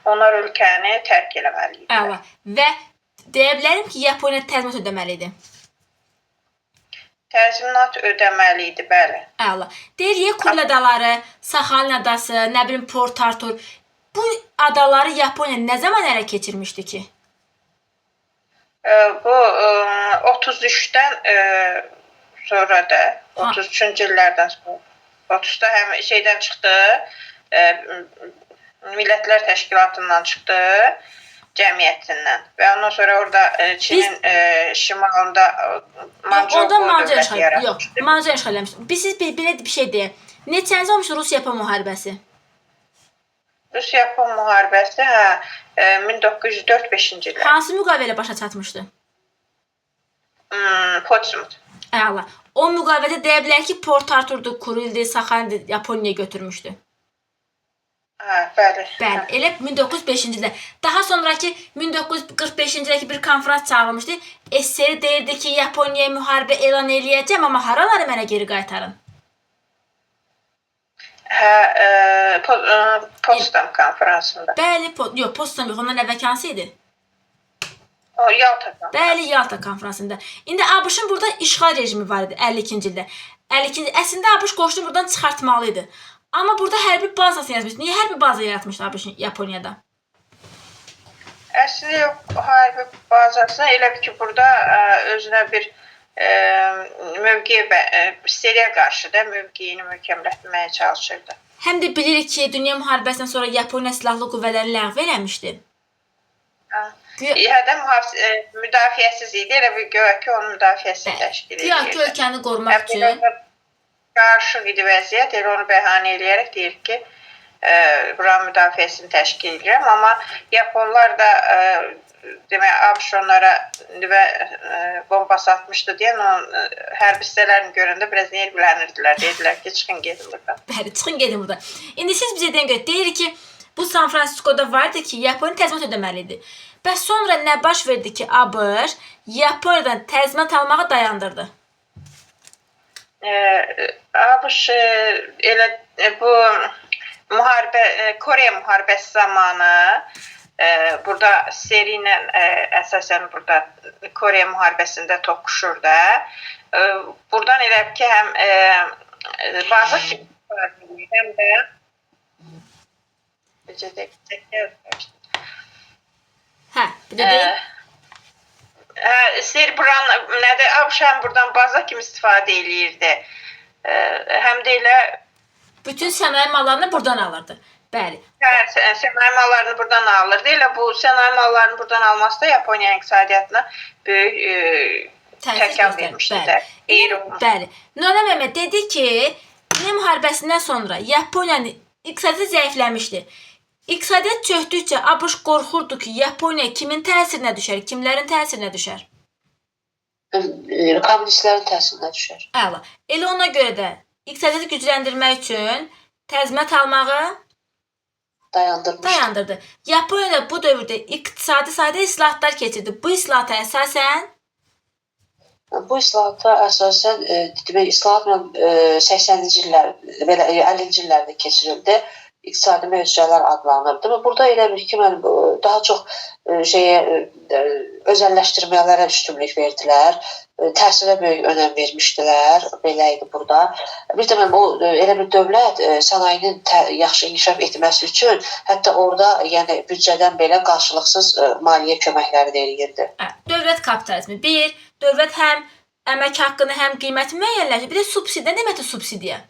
Onlar ölkəni tərk eləməli idi. Əla. Və deyə bilərim ki, Yaponiya təzminat ödəməli idi. Təzminat ödəməli idi, bəli. Əla. Deyir, Kuril adaları, Sakhalin adası, nə bilim Port Arthur. Bu adaları Yaponiya nə zaman ələ keçirmişdi ki? Bu 33-dən sonra da 33-cü illərdən sonra 30-da həm şeydən çıxdı, Millətlər Təşkilatından çıxdı, cəmiyyətindən və ondan sonra orada Çinin şimalında Manchuriya dövləti yaratmışdı. Yox, Manchuriya işğal eləmişdi. Siz belə bir şey deyin. Neçənci olmuşdu Rus-Yapon müharibəsi? Rus-Yapon müharibəsi 1904-5-ci illər. Hansı müqavilə başa çatmışdı? Potsdam. Əla. O müqavilədə deyə bilər ki, Port Arthur'du, Kuril'di, Sakhalin'di, Yaponiyaya götürmüşdü. Hə, bəli. Bəli, elə 1905-ci ildə. Daha sonraki 1945-ci ildə bir konfrans çağırılmışdı. SSR deyirdi ki, Yaponiyaya müharibə elan eləyəcəm, amma haraları mənə geri qaytarın. Hə, Potsdam konfransında. Bəli, yox, Potsdam yox, ondan əvvəlki hansı idi? O Yalta konfransı. Bəli, Yalta konfransında. İndi ABŞ-ın burada işğal rejimi var idi 52-ci ildə. 52-ci əslində ABŞ qoşunu buradan çıxartmalı idi. Amma burada hərbi bazası yazmışdı. Niyə hərbi baza yaratmışdı ABŞ Yaponiyada? Əslində yox, hərbi bazasına elə bir ki, burada özünə bir mövqe Siriya qarşı da mövqeyini möhkəmlətməyə çalışırdı. Həm də bilirik ki, Dünya müharibəsindən sonra Yaponiya silahlı qüvvələrini ləğv eləmişdi. Hədəm müdafiəsiz idi, elə bir göyə ki, onun müdafiəsini təşkil edirdi. Güya ki, ölkəni qorumaq üçün. Qarışıq idi vəziyyət, elə onu bəhanə eləyərək deyir ki, buranın müdafiəsini təşkil edirəm, amma Yaponlar da demək, ABŞ onlara nüvə bombası atmışdı deyən hərbi hissələrini görəndə biraz nervləndirdilər, dedilər ki, çıxın gedin buradan. Bəli, çıxın gedin buradan. İndi siz bizə deyən görə deyir ki, bu San Fransisko'da vardı ki, Yaponiya təzminat ödəməli idi. Bəs sonra nə baş verdi ki, ABŞ Yaponiyadan təzminat almağı dayandırdı? ABŞ elə bu Koreya müharibəsi zamanı burada seri ilə əsasən burada Koreya müharibəsində toqquşur da. Buradan elə ki, həm baza həm də bir də deyim. Seri buranın nədir? ABŞ həm buradan baza kimi istifadə eləyirdi. Həm də elə bütün sənaye mallarını buradan alırdı. Bəli. Hə, sənaye mallarını buradan alırdı. Elə bu sənaye mallarını buradan alması da Yaponiya iqtisadiyyatına böyük təkan vermişdi də. Bəli. Nurhan müəllimə dedi ki, Dünya müharibəsindən sonra Yaponiyanın iqtisadiyyatı zəifləmişdi. İqtisadiyyat çökdükcə ABŞ qorxurdu ki, Yaponiya kimin təsirinə düşər, kimlərin təsirinə düşər? Kommunistlərin təsirinə düşər. Əla. Elə ona görə də iqtisadiyyatı gücləndirmək üçün təzminat almağı dayandırdı. Yaponiyada bu dövrdə iqtisadi sayda islahatlar keçirdi. Bu islahata əsasən Bu islahata əsasən demək islahatla 80-ci illər, belə 50-ci illərdə keçirildi. İqtisadi möcüzələr adlanırdı. Və burada elə bir ki, daha çox özəlləşdirmələrə üstünlük verdilər. Təhsilə böyük önəm vermişdilər. Belə idi burada. Bir də elə bir dövlət sənayinin yaxşı inkişaf etməsi üçün hətta orada yəni büdcədən belə qarşılıqsız maliyyə köməkləri verilirdi. Dövlət kapitalizmi. Bir, dövlət həm əmək haqqını, həm qiyməti müəyyənləşdirir. Bir də subsidiya. Nə deməkdir subsidiya?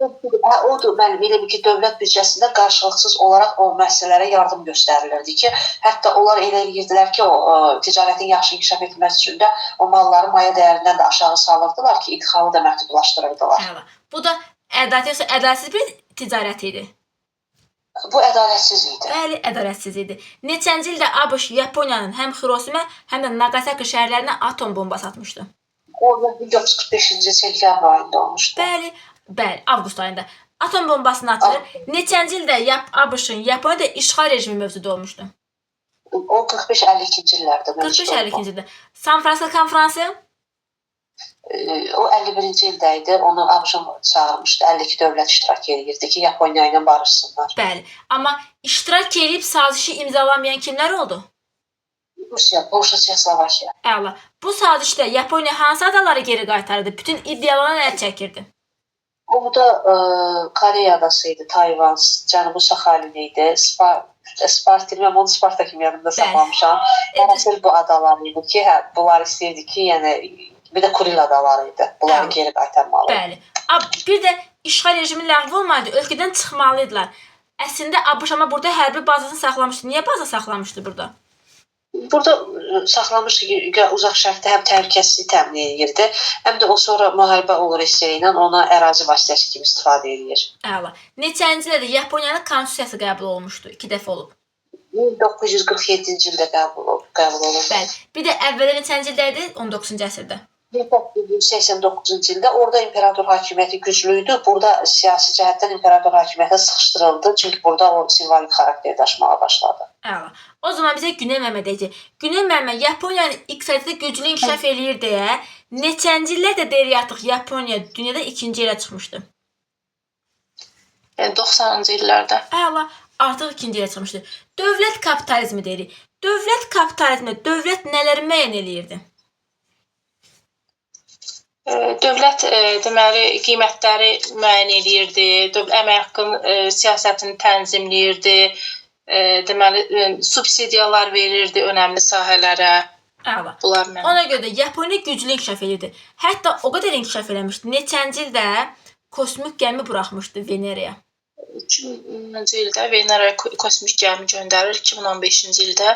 Odur, mənim elə bir ki, dövlət büdcəsində qarşılıqsız olaraq o müəssisələrə yardım göstərilirdi ki, hətta onlar elə edirdilər ki, o ticarətin yaxşı inkişaf etməsi üçün də o malları maya dəyərindən də aşağı salırdılar ki, idxalı da məhdudlaşdırırdılar. Bu da ədalətsiz bir ticarət idi. Bu ədalətsiz idi. Bəli, ədalətsiz idi. Neçənci ildə ABŞ Yaponiyanın həm Xirosima, həm də Nagasaki şəhərlərinə atom bombası atmışdı. O 1945-ci sentyabr ayında olmuşdu. Bəli, avqust ayında atom bombasını atır. Neçənci ildə ABC-ın Yaponiyada işğal rejimi mövcud olmuşdu? O 45-52-ci illərdə mövcud oldu. 45-52-ci ildə. San Fransisko konfransı? O 51-ci ildə idi. Onu ABŞ çağırmışdı. 52 dövlət iştirak edirdi ki, Yaponiya ilə barışsınlar. Bəli. Amma iştirak edib sazişi imzalamayan kimlər oldu? Rusiya, Polşa, Çexoslovakiya. Əla. Bu sazişdə Yaponiya hansı adaları geri qaytardı? Bütün iddialarına əl çəkirdi. O da Koreya adası idi, Tayvan, Cənubi Saxalin idi, Spartil, mən onu Sparta kimi yanımda saxlamışam. Əsl bu adalar idi ki, bunlar istəyirdi ki, yəni bir də Kuril adaları idi. Bunları geri qaytarmalı. Bəli. Bir də işğal rejimi ləğv olmalı, ölkədən çıxmalıdılar. Əslində ABŞ amma burada hərbi bazasını saxlamışdı. Niyə baza saxlamışdı burada? Burada saxlamışdı ki, uzaq şərqdə həm təhlükəsizliyi təmin edirdi, həm də o sonra müharibə olur hissəsi ilə ona ərazi vasitəsi kimi istifadə edir. Əla. Neçənci ildə Yaponiyanın konstitusiyası qəbul olmuşdu? 2 dəfə olub. 1947-ci ildə qəbul olundu. Bəli. Bir də əvvəldə neçənci ildə idi? 19-cu əsrdə. 1989-cu ildə orada imperator hakimiyyəti güclü idi. Burada siyasi cəhətdən imperator hakimiyyəti sıxışdırıldı. Çünki burada o simvolik xarakter daşımağa başladı. Əla. O zaman bizə Güney Məmməd deyəcək. Güney Məmməd Yaponiyanın iqtisadiyyatı güclü inkişaf eləyir deyə neçənci illərdə deyir artıq Yaponiya dünyada ikinci yerə çıxmışdı? 90-cı illərdə. Əla. Artıq ikinci yerə çıxmışdı. Dövlət kapitalizmi deyirik. Dövlət kapitalizmi dövlət nələri müəyyən eləyirdi? Dövlət deməli qiymətləri müəyyən eləyirdi, əmək haqqı siyasətini tənzimləyirdi, deməli subsidiyalar verirdi önəmli sahələrə. Əla. Bunlar mənim. Ona görə də Yaponiya güclü inkişaf edirdi. Hətta o qədər inkişaf eləmişdi. Neçənci ildə kosmik gəmi buraxmışdı Veneraya. 2000-ci ildə Veneraya kosmik gəmi göndərir. 2015-ci ildə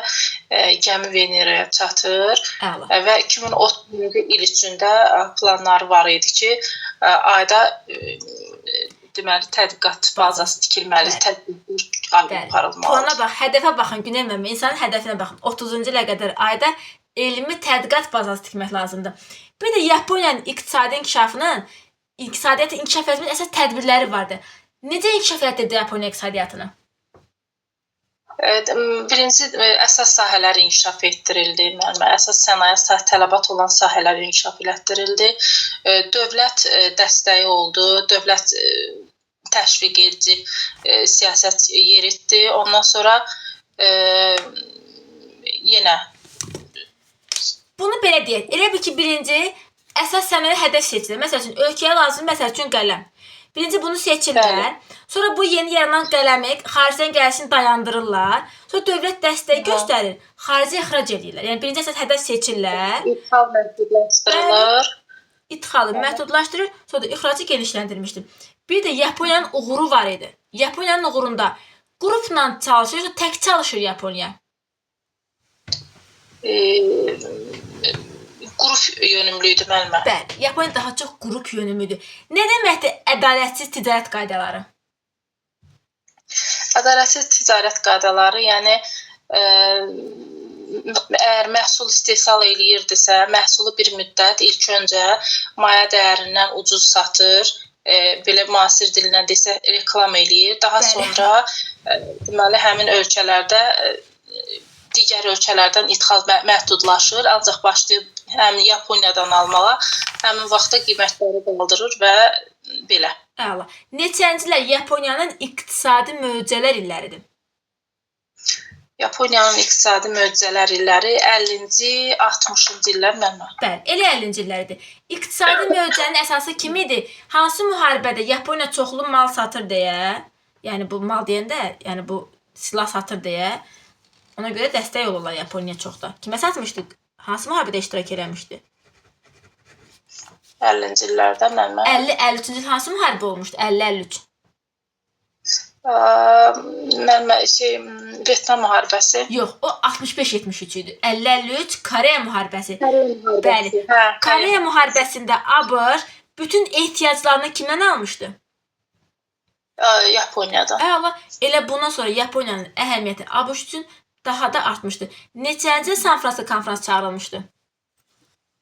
gəmi Veneraya çatır. Əla. Və 2030-cu il üçün də planları var idi ki, ayda deməli tədqiqat bazası tikilməli, tədqiqat aparılmalı. Plana bax, hədəfə baxın Güney Məmməd. İnsanın hədəfinə baxın. 30-cu ilə qədər ayda elmi tədqiqat bazası tikmək lazımdır. Bir də Yaponiyanın iqtisadiyyatı inkişaf etmək əsas tədbirləri vardı. Necə inkişaf etdirdi Yaponiya iqtisadiyyatını? Birinci əsas sahələr inkişaf etdirildi. Əsas sənaye tələbat olan sahələr inkişaf etdirildi. Dövlət dəstəyi oldu. Dövlət təşviq edici siyasət yeritdi. Ondan sonra yenə bunu belə deyək. Elə bil ki, birinci əsas sənaye hədəf seçilir. Məsəl üçün ölkəyə lazım, məsəl üçün qələm. Birinci bunu seçirlər. Sonra bu yeni yaranan qələmi xaricdən gəlişini dayandırırlar. Sonra dövlət dəstəyi göstərir. Xaricə ixrac edirlər. Yəni birinci əsas hədəf seçirlər. İthal məhdudlaşdırılır. İthalı məhdudlaşdırır, sonra da ixracı genişləndirmişdir. Bir də Yaponiyanın uğuru var idi. Yaponiyanın uğurunda qrupla çalışır, yoxsa tək çalışır Yaponiya? Qrup yönümlüydü müəllimə. Bəli, Yaponiya daha çox qrup yönümlüdür. Nə deməkdir ədalətsiz ticarət qaydaları? Ədalətsiz ticarət qaydaları, yəni əgər məhsul istehsal eləyirdisə, məhsulu bir müddət ilk öncə maya dəyərindən ucuz satır, belə müasir dillə desə reklam eləyir. Daha sonra deməli həmin ölkələrdə digər ölkələrdən ixrac məhdudlaşır, ancaq başlayıb həmin Yaponiyadan almağa, həmin vaxtda qiymətləri qaldırır və belə. Əla. Neçəncilər Yaponiyanın iqtisadi möcüzələr illəridir? Yaponiyanın iqtisadi möcüzələr illəri 50-ci, 60-cı illər mənim. Bəli, elə 50-ci illəridir. İqtisadi möcüzənin əsası kim idi? Hansı müharibədə Yaponiya çoxlu mal satır deyə, yəni bu mal deyəndə, yəni bu silah satır deyə, ona görə dəstək olurlar Yaponiya çoxda. Kimə satmışdı? Hansı müharibədə iştirak eləmişdi? 50-ci illərdə mənim. 50-53-cü il hansı müharibə olmuşdu? 50-53. Vyetnam müharibəsi. Yox, o 65-73 idi. 50-53 Koreya müharibəsi. Bəli. Koreya müharibəsində ABŞ bütün ehtiyaclarını kimdən almışdı? Yaponiyadan. Əla. Elə bundan sonra Yaponiyanın əhəmiyyəti ABŞ üçün daha da artmışdı. Neçənci San Fransisko konfrans çağırılmışdı?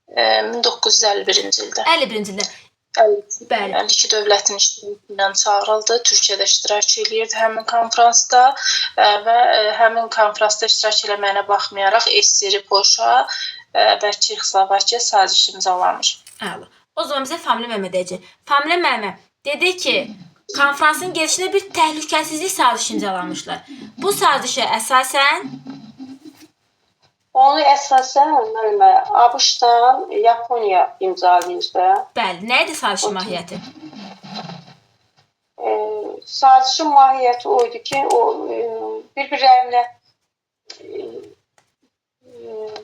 1951-ci ildə. 51-ci ildə. Bəli. 52 dövlətin iştirakı çağırıldı. Türkiyə də iştirak edirdi həmin konfransda və həmin konfransda iştirak eləməyinə baxmayaraq SSR, Polşa və Çexoslovakiya saziş imzalamış. Əla. O zaman bizə Familya Məmməd deyəcək. Familya Məmməd dedi ki, konfransın gedişində bir təhlükəsizlik sazişi imzalamışlar. Bu sazişə əsasən Onu əsasən müəllimə ABŞ-dan Yaponiya imzalayırdı. Bəli, nə idi sazişin mahiyyəti? Sazişin mahiyyəti o idi ki, o bir-birlərinə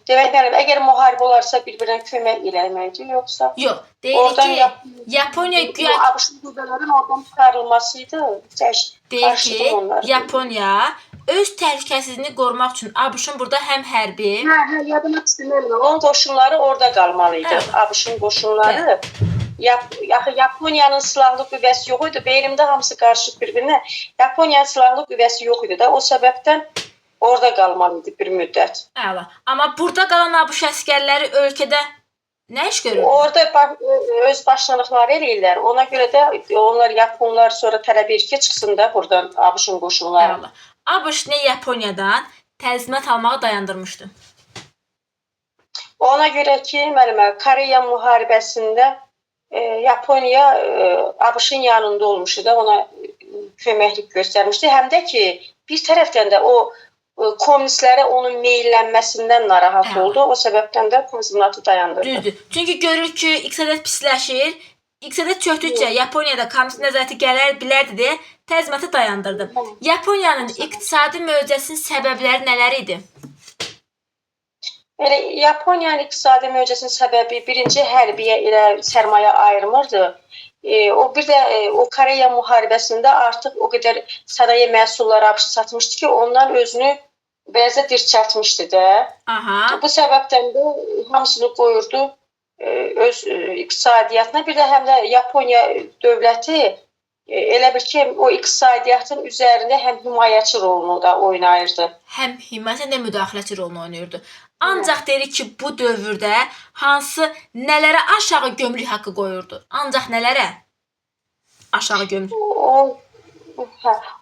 demək müəllim, əgər müharibə olarsa bir-birinə kömək eləməkdir, yoxsa Yox, deyir ki, Yaponiya güya ABŞ qüvvələrin oradan çıxarılması idi. deyir ki, Yaponiya öz təhlükəsizliyini qorumaq üçün ABŞ-ın burada həm hərbi, yadıma düşdü. Onun qoşunları orada qalmalı idi. ABŞ-ın qoşunları. Yaponiyanın silahlı qüvvəsi yox idi. Beynimdə hamısı qarışıq bir-birinə. Yaponiyanın silahlı qüvvəsi yox idi də. O səbəbdən orada qalmalı idi bir müddət. əla. Amma burada qalan ABŞ əsgərləri ölkədə nə iş görür? Orada öz başlanıqları eləyirlər. Ona görə də onlar Yaponlar sonra tələb edir ki, çıxsın da buradan ABŞ-ın qoşunları. Əla. ABŞ nə Yaponiyadan təzminat almağı dayandırmışdı. Ona görə ki, müəllimə, Koreya müharibəsində Yaponiya ABŞ-ın yanında olmuşdu da ona köməklik göstərmişdi. Həm də ki, bir tərəfdən də o kommunistlərə onun meyllənməsindən narahat oldu. O səbəbdən də təzminatı dayandırdı. Düzdür. Çünki görür ki, iqtisadiyyat pisləşir. İqtisadiyyat çökdükcə Yaponiyada kommunist nəzarəti gələr bilərdi deyə təzminatı dayandırdı. Yaponiyanın iqtisadi möcüzəsinin səbəbləri nələr idi? Elə Yaponiyanın iqtisadi möcüzəsinin səbəbi birinci hərbiyə elə sərmayə ayırmırdı. O bir də o Koreya müharibəsində artıq o qədər sənaye məhsulları ABŞ satmışdı ki, ondan özünü bəzə dirçəltmişdi də. Aha. Bu səbəbdən də hamısını qoyurdu öz iqtisadiyyatına. Bir də həm də Yaponiya dövləti elə bil ki, o iqtisadiyyatın üzərində həm himayəçi rolunu da oynayırdı. Həm himayəçi, həm də müdaxiləçi rolunu oynayırdı. Ancaq deyir ki, bu dövrdə hansı nələrə aşağı gömrük haqqı qoyurdu? Ancaq nələrə aşağı gömrük?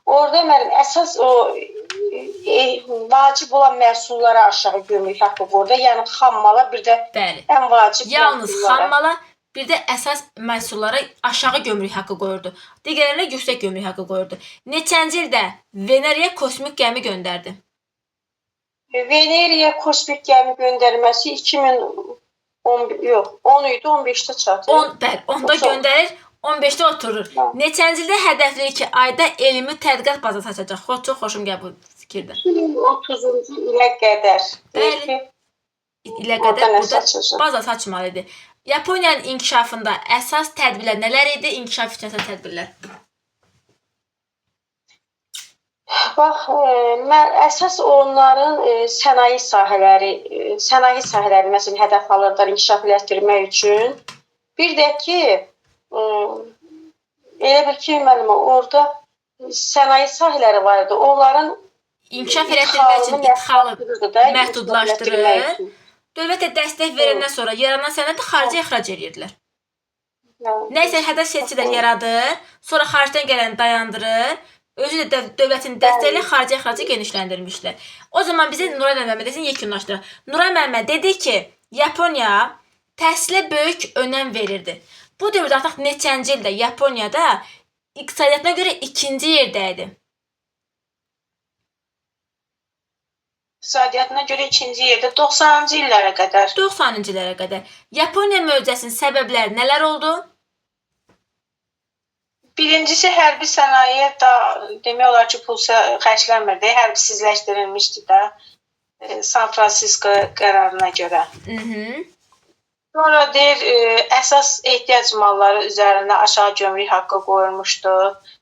Orada mənim əsas o vacib olan məhsullara aşağı gömrük haqqı qoyurdu. Yəni xammala bir də Bəli. ən vacib Yalnız məhsullara. xammala bir də əsas məhsullara aşağı gömrük haqqı qoyurdu. Digərlərinə yüksək gömrük haqqı qoyurdu. Neçənci ildə Veneriya kosmik gəmi göndərdi? Veneriya kosmik gəmi göndərməsi 10 idi, 15-də çatır. 10-da göndərir, 15-də oturur. Neçənci ildə hədəfləyir ki, ayda elmi tədqiqat bazası açacaq? Çox xoşum gəlir bu fikirdə. 2030-cu ilə qədər. Bəli. ilə qədər burada baza açmalı idi. Yaponiyanın inkişafında əsas tədbirlər nələr idi? İnkişaf üçün əsas tədbirlər. Bax, mən əsas onların sənaye sahələri məsələn hədəf alırlar inkişaf etdirmək üçün. Bir də ki, elə bil ki, müəllimə, orada sənaye sahələri var idi. Onların inkişaf etdirmək üçün idxalı məhdudlaşdırır. Dövlət də dəstək verəndən sonra yaranan sənədi xaricə ixrac edirdilər. Nəysə hədəf seçicilər yaradır, sonra xaricdən gələni dayandırır. Özü də dövlətin dəstəyi ilə xarici ixracı genişləndirmişlər. O zaman bizə Nuray müəllimə desin yekunlaşdıraq. Nuray müəllimə dedi ki, Yaponiya təhsilə böyük önəm verirdi. Bu dövrdə artıq neçənci ildə Yaponiyada iqtisadiyyatına görə ikinci yerdə idi. İqtisadiyyatına görə ikinci yerdə 90-cı illərə qədər. 90-cı illərə qədər. Yaponiya möcüzəsinin səbəbləri nələr oldu? Birincisi hərbi sənaye da demək olar ki, pul xərclənmirdi, hərbsizləşdirilmişdi də San Fransisko qərarına görə. Sonra deyir, əsas ehtiyac malları üzərində aşağı gömrük haqqı qoyulmuşdu.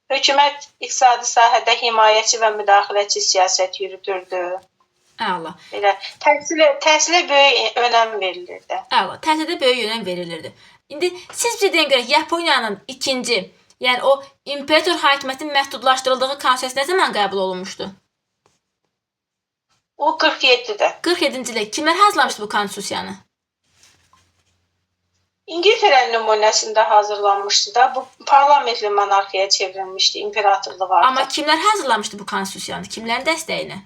Hökumət iqtisadi sahədə himayəçi və müdaxiləçi siyasət yürüdürdü. Əla. Elə təhsilə böyük önəm verilirdi. Əla, təhsilə böyük önəm verilirdi. İndi siz bizə deyin görə Yaponiyanın ikinci, yəni o imperator hakimiyyətinin məhdudlaşdırıldığı konstitusiya nə zaman qəbul olunmuşdu? O 47-də. 47-ci ildə kimlər hazırlamışdı bu konstitusiyanı? İngiltərə nümunəsində hazırlanmışdı da, bu parlamentli monarxiyaya çevrilmişdi, imperatorluq artıq. Amma kimlər hazırlamışdı bu konstitusiyanı? Kimlərin dəstəyinə?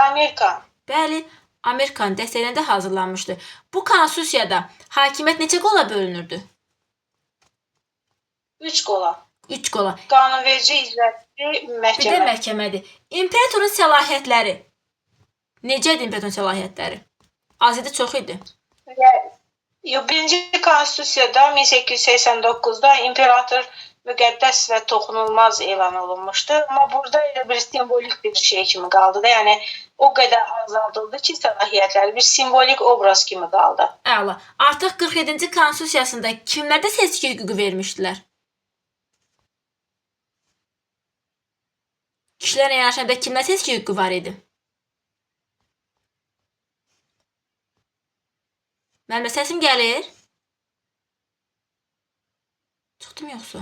Amerika. Bəli, Amerikanın dəstəyinə də hazırlanmışdı. Bu konstitusiyada hakimiyyət neçə qola bölünürdü? 3 qola. 3 qola. Qanunverici, icraçı, məhkəmə. Bir də məhkəmədir. İmperatorun səlahiyyətləri Necə idi imperatorun səlahiyyətləri? Az idi, çox idi? Birinci konstitusiyada 1889-da imperator müqəddəs və toxunulmaz elan olunmuşdu. Amma burada elə bir simvolik bir şey kimi qaldı da, yəni o qədər azaldıldı ki, səlahiyyətləri bir simvolik obraz kimi qaldı. Əla. Artıq 47-ci konstitusiyasında kimlərdə seçki hüququ vermişdilər? Kişilərin yanaşanda kimlər seçki hüququ var idi? Mənim səsim gəlir? Çıxdım yoxsa?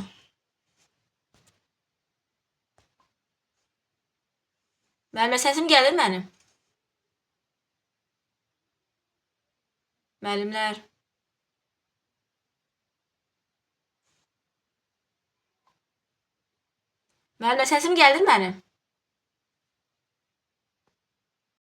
Mənim səsim gəlir mənim? Müəllimlər. Mənim səsim gəlir mənim?